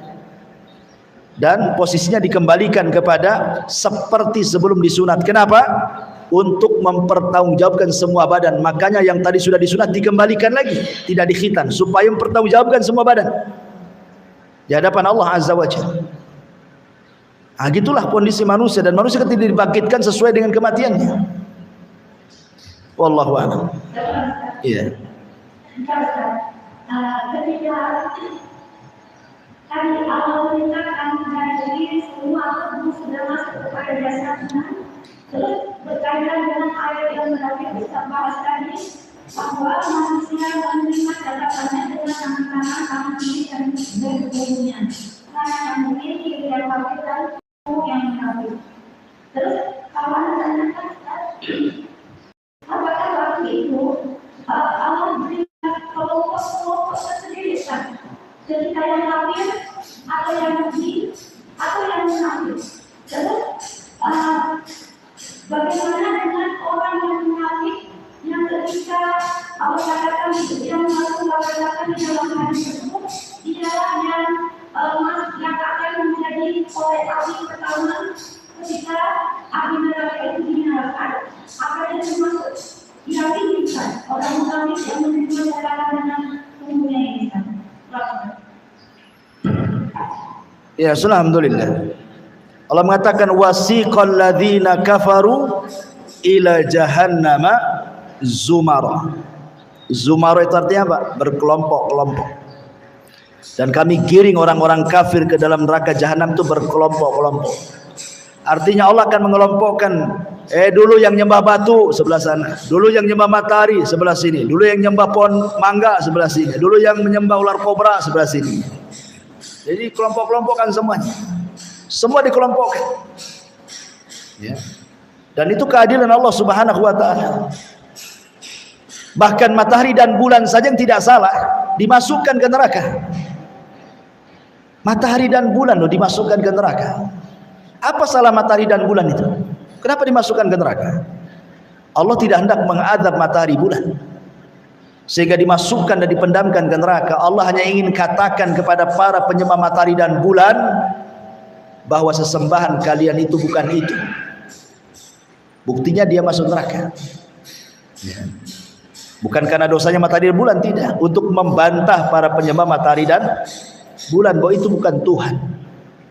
dan posisinya dikembalikan kepada seperti sebelum disunat. Kenapa? Untuk mempertanggungjawabkan semua badan. Makanya yang tadi sudah disunat dikembalikan lagi, tidak di khitan, supaya mempertanggungjawabkan semua badan di hadapan Allah Azza wa Jalla. Nah, gitulah kondisi manusia, dan manusia ketika dibangkitkan sesuai dengan kematiannya. Wallahu a'lam. Iya. Ketika tadi Allah menyatakan dari semua tubuh sudah masuk kepada jasadnya, terus berkaitan dengan ayat yang kita bahas tadi, bahwa manusia menerima catatannya dengan tangan kanan, tangan kiri, dan berbunuhnya. Karena yang memiliki yang kafir dan yang kafir. Terus kalau anda tanyakan, apakah waktu itu Allah berikan kelompok-kelompok tersendiri kan? Ketika yang kafir, atau yang mukmin, atau yang munafik. Terus bagaimana dengan Allah katakan yang katakan di dalam hadis tersebut tidaklah yang akan menjadi oleh api pertama ketika api neraka itu dinyalakan akan ada termasuk dihadirkan orang munafik yang menerima catatan dengan umumnya ini. Ya, alhamdulillah. Allah mengatakan wasiqal ladzina kafaru ila jahannama zumara. Zumara itu artinya apa? Berkelompok-kelompok. Dan kami giring orang-orang kafir ke dalam neraka jahanam itu berkelompok-kelompok. Artinya Allah akan mengelompokkan, dulu yang nyembah batu sebelah sana, dulu yang nyembah matahari sebelah sini, dulu yang nyembah pohon mangga sebelah sini, dulu yang menyembah ular kobra sebelah sini. Jadi kelompok-kelompokkan semuanya. Semua dikelompokkan. Ya. Dan itu keadilan Allah Subhanahu wa taala. Bahkan matahari dan bulan saja yang tidak salah dimasukkan ke neraka. Matahari dan bulan loh dimasukkan ke neraka. Apa salah matahari dan bulan itu? Kenapa dimasukkan ke neraka? Allah tidak hendak mengadab matahari bulan sehingga dimasukkan dan dipendamkan ke neraka. Allah hanya ingin katakan kepada para penyembah matahari dan bulan bahwa sesembahan kalian itu bukan itu. Buktinya dia masuk neraka. Ya. Bukan karena dosanya matahari dan bulan, tidak. Untuk membantah para penyembah matahari dan bulan bahwa itu bukan Tuhan.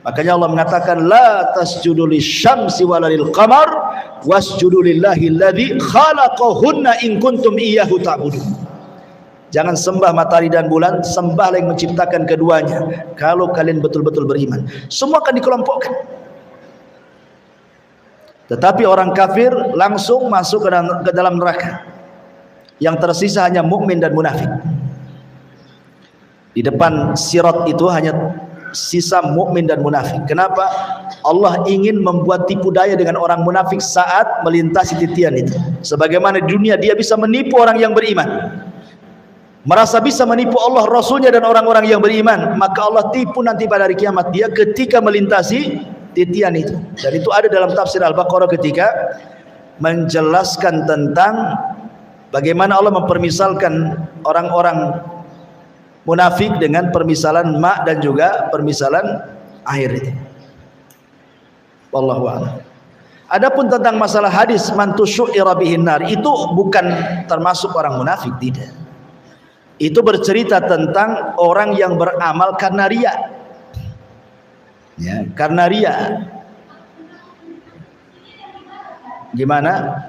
Makanya Allah mengatakan la tasjudu lisyamsi wala lil qamar wasjudu lillahi alladzi khalaqahunna in kuntum iyyahu ta'budun. Jangan sembah matahari dan bulan, sembahlah yang menciptakan keduanya kalau kalian betul-betul beriman. Semua akan dikelompokkan. Tetapi orang kafir langsung masuk ke dalam neraka. Yang tersisa hanya mukmin dan munafik. Di depan sirat itu hanya sisa mukmin dan munafik. Kenapa? Allah ingin membuat tipu daya dengan orang munafik saat melintasi titian itu. Sebagaimana di dunia dia bisa menipu orang yang beriman, merasa bisa menipu Allah, Rasulnya dan orang-orang yang beriman, maka Allah tipu nanti pada hari kiamat dia ketika melintasi titian itu. Dan itu ada dalam tafsir Al-Baqarah ketika menjelaskan tentang bagaimana Allah mempermisalkan orang-orang munafik dengan permisalan ma dan juga permisalan air itu. Wallahu a'lam. Adapun tentang masalah hadis man tusyira bihin nar, itu bukan termasuk orang munafik, tidak. Itu bercerita tentang orang yang beramal karena riya. Ya, karena riya. Gimana?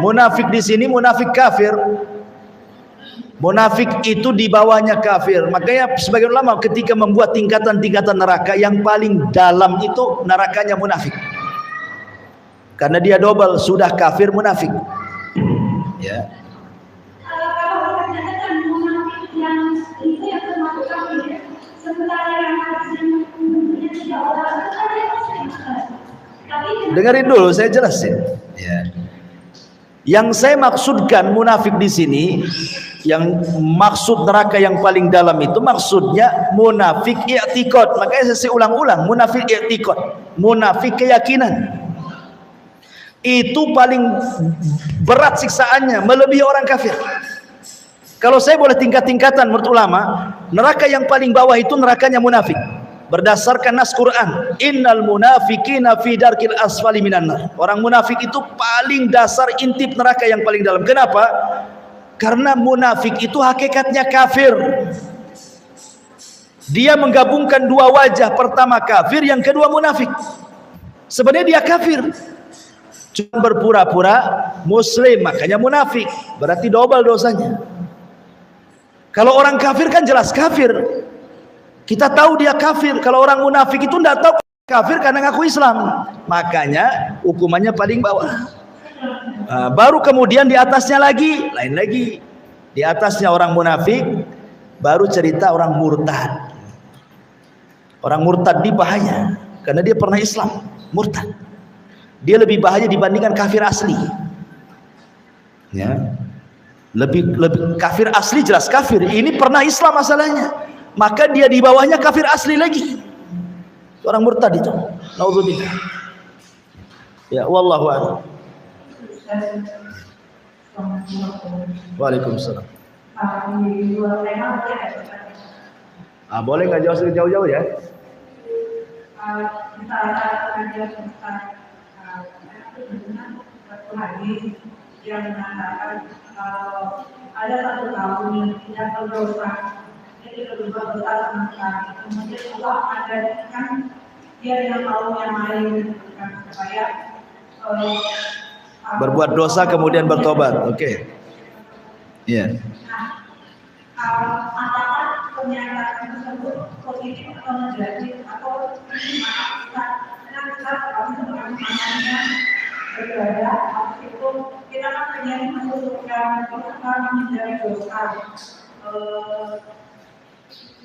Munafik di sini munafik kafir. Munafik itu di bawahnya kafir. Makanya sebagian ulama ketika membuat tingkatan-tingkatan neraka, yang paling dalam itu nerakanya munafik. Karena dia double, sudah kafir munafik. Ya. Dengerin dulu, saya jelasin. Ya. Yang saya maksudkan munafik di sini, yang maksud neraka yang paling dalam itu maksudnya munafik i'tiqad. Makanya saya ulang-ulang, munafik i'tiqad, munafik keyakinan. Itu paling berat siksaannya, melebihi orang kafir. Kalau saya boleh tingkat-tingkatan menurut ulama, neraka yang paling bawah itu nerakanya munafik. Berdasarkan nas Quran, innal munafiqina fi darkil asfali minan nar. Orang munafik itu paling dasar, intip neraka yang paling dalam. Kenapa? Karena munafik itu hakikatnya kafir. Dia menggabungkan dua wajah, pertama kafir, yang kedua munafik. Sebenarnya dia kafir, cuma berpura-pura muslim, makanya munafik. Berarti double dosanya. Kalau orang kafir kan jelas kafir, kita tahu dia kafir. Kalau orang munafik itu tidak tahu kafir karena ngaku Islam, makanya hukumannya paling bawah. Baru kemudian di atasnya lagi, lain lagi. Di atasnya orang munafik, baru cerita orang murtad. Orang murtad di bahaya karena dia pernah Islam, murtad. Dia lebih bahaya dibandingkan kafir asli. Ya. Lebih kafir asli jelas kafir. Ini pernah Islam masalahnya, maka dia di bawahnya kafir asli lagi. Orang murtad itu. Naudzubillah. Ya, wallahu a'lam. Waalaikumsalam. Boleh nggak jauh-jauh ya? Yang mengatakan ada satu kaum yang berdosa, jadi berbuat dosa sama sekali. Kemudian Allah mengadakan dia dengan kaum yang lain supaya berbuat dosa kemudian bertobat. Oke. Iya. Apakah pernyataan tersebut positif atau negatif atau kita berbeda, meskipun kita kan terjadi masuk surga, kita menghindari dosa.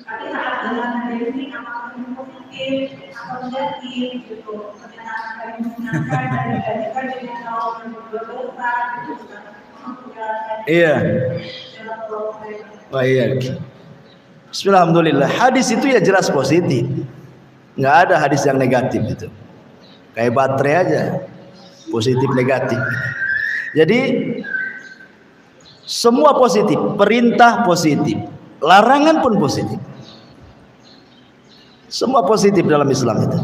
Tapi saat dengan ini apakah ini positif atau negatif gitu, pernyataan dari menyenangkan dan dijadikan dengan kalau berbuat dosa itu juga. Iya. Wah iya. Bismillahirrahmanirrahim. Hadis itu ya jelas positif. Nggak ada hadis yang negatif itu. Kayak baterai aja. Positif negatif. Jadi semua positif, perintah positif, larangan pun positif. Semua positif dalam Islam itu.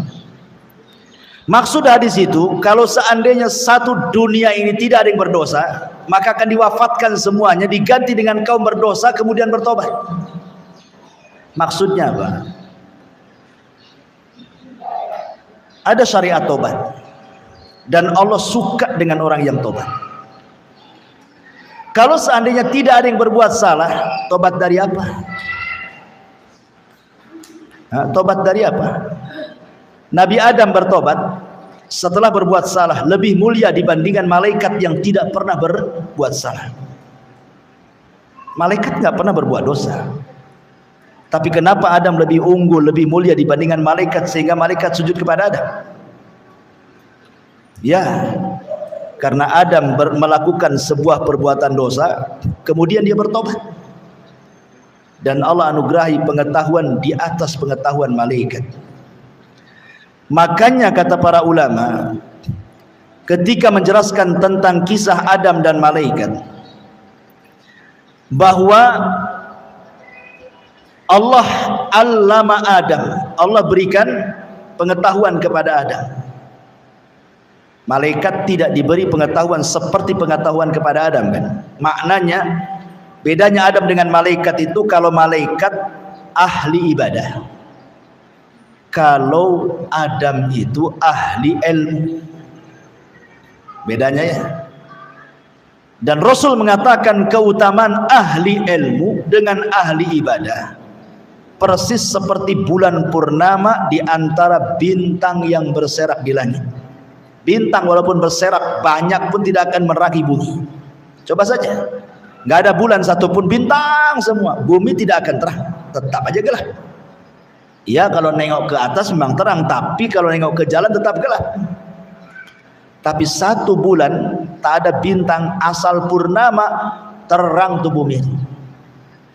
Maksud hadis itu, kalau seandainya satu dunia ini tidak ada yang berdosa, maka akan diwafatkan semuanya, diganti dengan kaum berdosa kemudian bertobat. Maksudnya apa? Ada syariat tobat, dan Allah suka dengan orang yang tobat. Kalau seandainya tidak ada yang berbuat salah, tobat dari apa? Tobat dari apa? Nabi Adam bertobat setelah berbuat salah, lebih mulia dibandingkan malaikat yang tidak pernah berbuat salah. Malaikat nggak pernah berbuat dosa, tapi kenapa Adam lebih unggul, lebih mulia dibandingkan malaikat sehingga malaikat sujud kepada Adam? Ya, karena Adam melakukan sebuah perbuatan dosa, kemudian dia bertobat, dan Allah anugerahi pengetahuan di atas pengetahuan malaikat. Makanya kata para ulama ketika menjelaskan tentang kisah Adam dan malaikat, bahwa Allah allama Adam, Allah berikan pengetahuan kepada Adam. Malaikat tidak diberi pengetahuan seperti pengetahuan kepada Adam kan. Maknanya bedanya Adam dengan malaikat itu, kalau malaikat ahli ibadah, kalau Adam itu ahli ilmu. Bedanya ya. Dan Rasul mengatakan keutamaan ahli ilmu dengan ahli ibadah persis seperti bulan purnama di antara bintang yang berserak di langit. Bintang walaupun berserak banyak pun tidak akan menerangi bumi. Coba saja, nggak ada bulan satupun, bintang semua, bumi tidak akan terang, tetap aja gelap. Ya kalau nengok ke atas memang terang, tapi kalau nengok ke jalan tetap gelap. Tapi satu bulan tak ada bintang, asal purnama terang tuh bumi.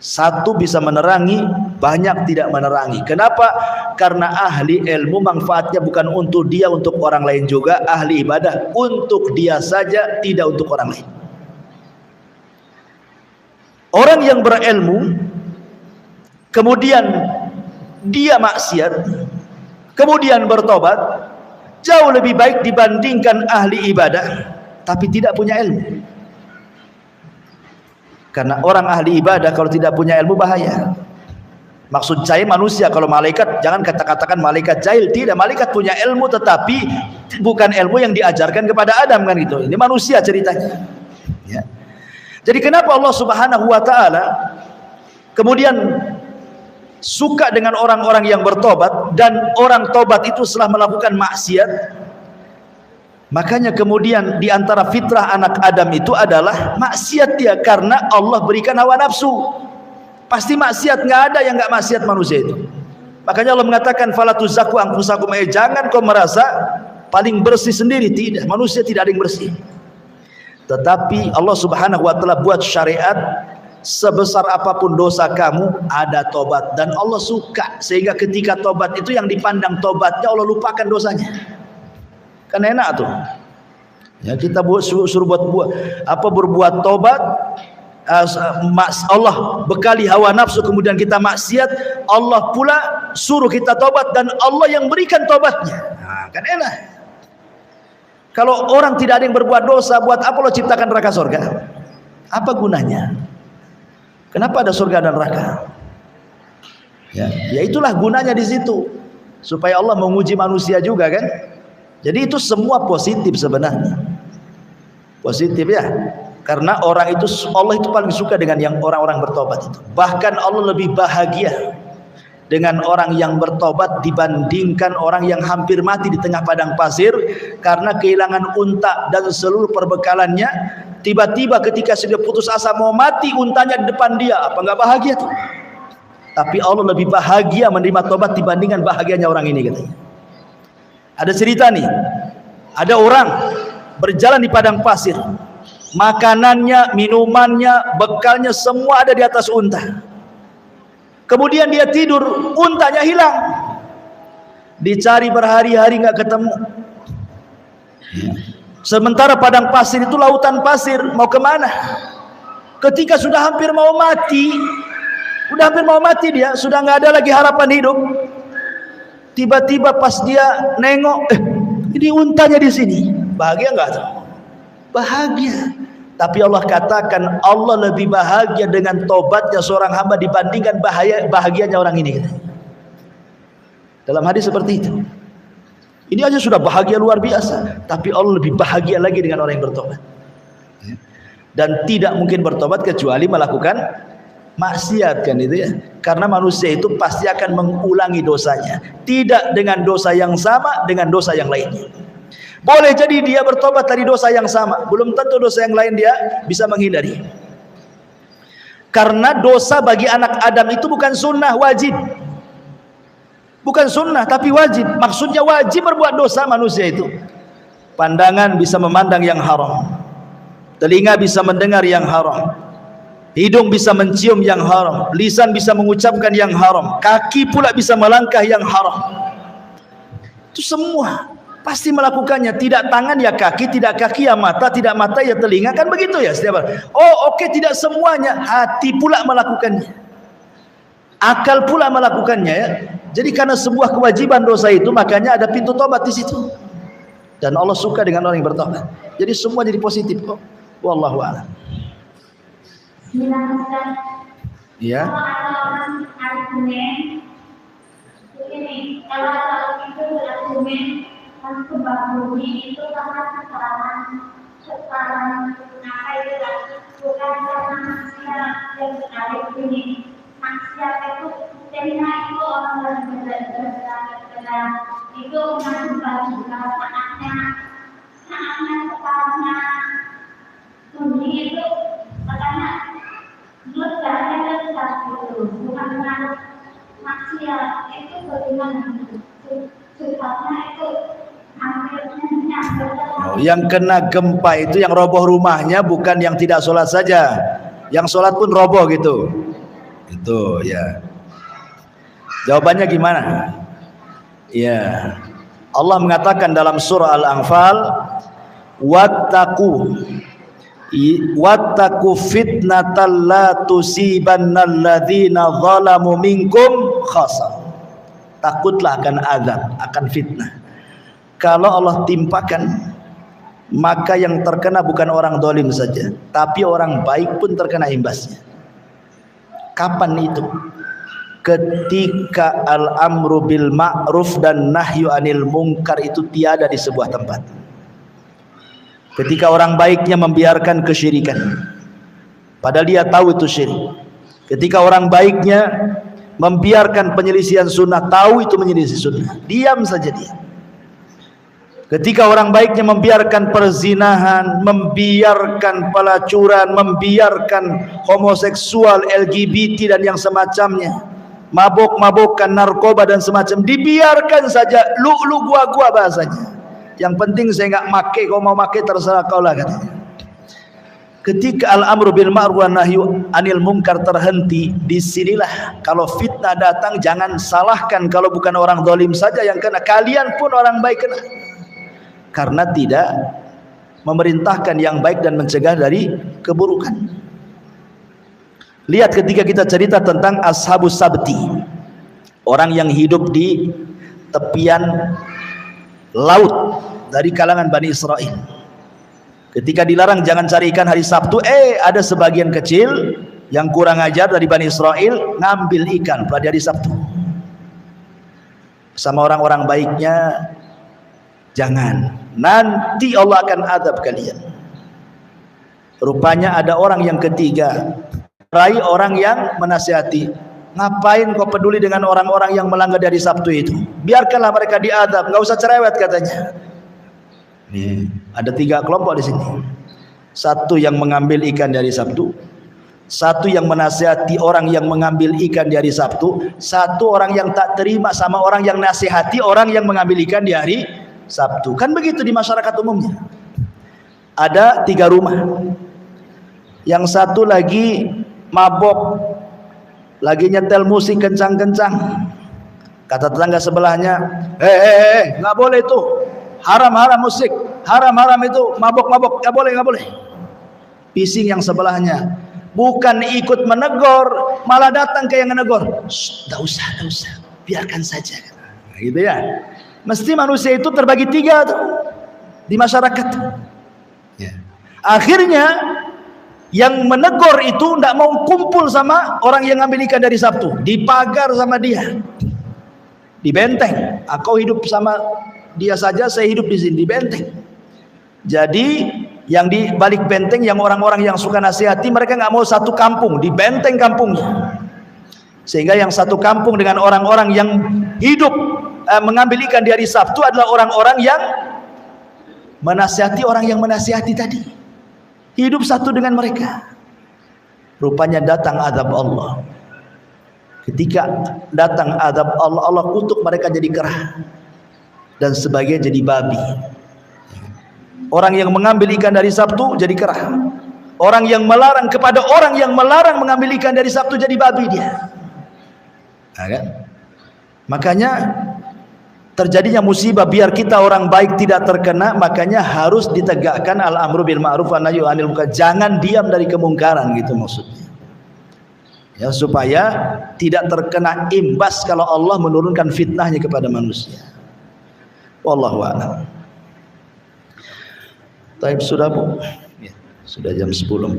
Satu bisa menerangi, banyak tidak menerangi. Kenapa? Karena ahli ilmu manfaatnya bukan untuk dia, untuk orang lain juga. Ahli ibadah untuk dia saja, tidak untuk orang lain. Orang yang berilmu kemudian dia maksiat, kemudian bertobat, jauh lebih baik dibandingkan ahli ibadah tapi tidak punya ilmu. Karena orang ahli ibadah kalau tidak punya ilmu bahaya. Maksud saya manusia, kalau malaikat jangan katakan malaikat jahil, tidak, malaikat punya ilmu tetapi bukan ilmu yang diajarkan kepada Adam kan gitu. Ini manusia ceritanya. Ya. Jadi kenapa Allah Subhanahu wa taala kemudian suka dengan orang-orang yang bertobat, dan orang tobat itu setelah melakukan maksiat? Makanya kemudian di antara fitrah anak Adam itu adalah maksiat dia, karena Allah berikan hawa nafsu. Pasti maksiat, nggak ada yang nggak maksiat manusia itu. Makanya Allah mengatakan fala tuzakku anfusakum, jangan kau merasa paling bersih sendiri, tidak, manusia tidak ada yang bersih. Tetapi Allah Subhanahu wa taala buat syariat, sebesar apapun dosa kamu ada tobat, dan Allah suka sehingga ketika tobat itu yang dipandang tobatnya, Allah lupakan dosanya. Kan enak tuh. Ya, kita suruh berbuat tobat, Allah bekali hawa nafsu, kemudian kita maksiat, Allah pula suruh kita tobat dan Allah yang berikan tobatnya. Nah, kan enak. Kalau orang tidak ada yang berbuat dosa, buat apa Allah ciptakan neraka surga? Apa gunanya? Kenapa ada surga dan neraka? Ya itulah gunanya di situ, supaya Allah menguji manusia juga kan. Jadi itu semua positif sebenarnya, positif ya. Karena Allah itu paling suka dengan yang orang-orang bertobat itu. Bahkan Allah lebih bahagia dengan orang yang bertobat dibandingkan orang yang hampir mati di tengah padang pasir karena kehilangan unta dan seluruh perbekalannya. Tiba-tiba ketika sudah putus asa mau mati, untanya di depan dia. Apa nggak bahagia tuh? Tapi Allah lebih bahagia menerima tobat dibandingkan bahagianya orang ini katanya. Ada cerita nih, ada orang berjalan di padang pasir, makanannya, minumannya, bekalnya semua ada di atas unta. Kemudian dia tidur, untanya hilang. Dicari berhari-hari nggak ketemu. Sementara padang pasir itu lautan pasir, mau kemana? Ketika sudah hampir mau mati, dia sudah nggak ada lagi harapan hidup. Tiba-tiba pas dia nengok, ini untanya di sini. Bahagia nggak tuh? Bahagia. Tapi Allah katakan Allah lebih bahagia dengan tobatnya seorang hamba dibandingkan bahagianya orang ini. Dalam hadis seperti itu. Ini aja sudah bahagia luar biasa, tapi Allah lebih bahagia lagi dengan orang yang bertobat. Dan tidak mungkin bertobat kecuali melakukan maksiat kan itu ya. Karena manusia itu pasti akan mengulangi dosanya, tidak dengan dosa yang sama, dengan dosa yang lainnya. Boleh jadi dia bertobat dari dosa yang sama, belum tentu dosa yang lain dia bisa menghindari. Karena dosa bagi anak Adam itu bukan sunnah, wajib. Bukan sunnah tapi wajib. Maksudnya wajib berbuat dosa manusia itu. Pandangan bisa memandang yang haram, telinga bisa mendengar yang haram, hidung bisa mencium yang haram, lisan bisa mengucapkan yang haram, kaki pula bisa melangkah yang haram. Itu semua pasti melakukannya. Tidak tangan ya kaki, tidak kaki ya mata, tidak mata ya telinga, kan begitu ya setiap hari. Oh oke, tidak semuanya, hati pula melakukannya, akal pula melakukannya ya. Jadi karena sebuah kewajiban dosa itu, makanya ada pintu tobat di situ. Dan Allah suka dengan orang yang bertobat. Jadi semua jadi positif kok. Wallahu a'lam. Ya. Kalau ada orang argumen, begini, kalau itu argumen langsung berbunyi itu karena kesalahan apa itu bukan karena maksiat yang sekali ini. Maksiat itu karena itu orang berbeda itu menambah juga saatnya sekarangnya bunyi itu karena nurjanya dan satu bukan maksiat itu bagaimana sifatnya itu yang kena gempa itu yang roboh rumahnya, bukan yang tidak sholat saja, yang sholat pun roboh gitu. Itu ya. Jawabannya gimana? Ya, Allah mengatakan dalam surah Al-Anfal, wattaqu fitnatal la tusibannal ladzina zalamu minkum khassa. Takutlah akan azab, akan fitnah. Kalau Allah timpakan, maka yang terkena bukan orang zalim saja, tapi orang baik pun terkena imbasnya. Kapan itu? Ketika al-amru bil ma'ruf dan nahyu anil munkar itu tiada di sebuah tempat. Ketika orang baiknya membiarkan kesyirikan, padahal dia tahu itu syirik. Ketika orang baiknya membiarkan penyelisihan sunnah, tahu itu menyelisih sunnah, diam saja dia. Ketika orang baiknya membiarkan perzinahan, membiarkan pelacuran, membiarkan homoseksual, LGBT dan yang semacamnya, mabuk-mabukan, narkoba dan semacam, dibiarkan saja, lu gua bahasanya. Yang penting saya nggak make, kau mau make terserah kau lah katanya. Ketika al-amru bil ma'ruf wa nahyu anil munkar terhenti, disinilah kalau fitnah datang jangan salahkan kalau bukan orang zalim saja yang kena, kalian pun orang baik kena. Karena tidak memerintahkan yang baik dan mencegah dari keburukan. Lihat ketika kita cerita tentang Ashabus Sabti, orang yang hidup di tepian laut dari kalangan Bani Israel. Ketika dilarang jangan cari ikan hari Sabtu, ada sebagian kecil yang kurang ajar dari Bani Israel ngambil ikan pada hari Sabtu. Sama orang-orang baiknya, jangan, nanti Allah akan azab kalian. Rupanya ada orang yang ketiga, orang yang menasihati, ngapain kau peduli dengan orang-orang yang melanggar dari Sabtu itu? Biarkanlah mereka diazab, nggak usah cerewet katanya. Nih, ada 3 kelompok di sini. Satu yang mengambil ikan dari Sabtu, satu yang menasihati orang yang mengambil ikan di hari Sabtu, satu orang yang tak terima sama orang yang nasihati orang yang mengambil ikan di hari Sabtu. Kan begitu di masyarakat umumnya. Ada 3 rumah. Yang satu lagi mabok, lagi nyetel musik kencang-kencang. Kata tetangga sebelahnya, nggak boleh itu, haram musik, haram itu, mabok, nggak boleh. Pising yang sebelahnya, bukan ikut menegur, malah datang ke yang menegur. Nggak usah, biarkan saja. Gitu ya. Mesti manusia itu terbagi 3 tuh di masyarakat. Ya. Akhirnya yang menegur itu tidak mau kumpul sama orang yang ngambil ikan dari Sabtu, dipagar sama dia, di benteng. Kau hidup sama dia saja, saya hidup di sini, di benteng. Jadi yang di balik benteng, yang orang-orang yang suka nasihati, mereka nggak mau satu kampung, di benteng kampungnya. Sehingga yang satu kampung dengan orang-orang yang hidup mengambil ikan di hari Sabtu adalah orang-orang yang menasihati orang yang menasihati tadi. Hidup satu dengan mereka. Rupanya datang azab Allah. Ketika datang azab Allah, Allah kutuk mereka jadi kera, dan sebagian jadi babi. Orang yang mengambil ikan dari Sabtu jadi kera. Orang yang melarang kepada orang yang melarang mengambil ikan dari Sabtu jadi babi dia. Nah, kan? Makanya terjadinya musibah biar kita orang baik tidak terkena, makanya harus ditegakkan al-amru bil ma'ruf wa nahyu 'anil munkar. Jangan diam dari kemungkaran, gitu maksudnya. Ya, supaya tidak terkena imbas kalau Allah menurunkan fitnahnya kepada manusia. Wallahu a'lam. Taib, sudah Bu? Ya, sudah jam 10.45.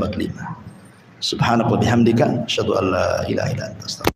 Subhanallah bihamdika asyhadu an la ilaha illa anta astaghfiruka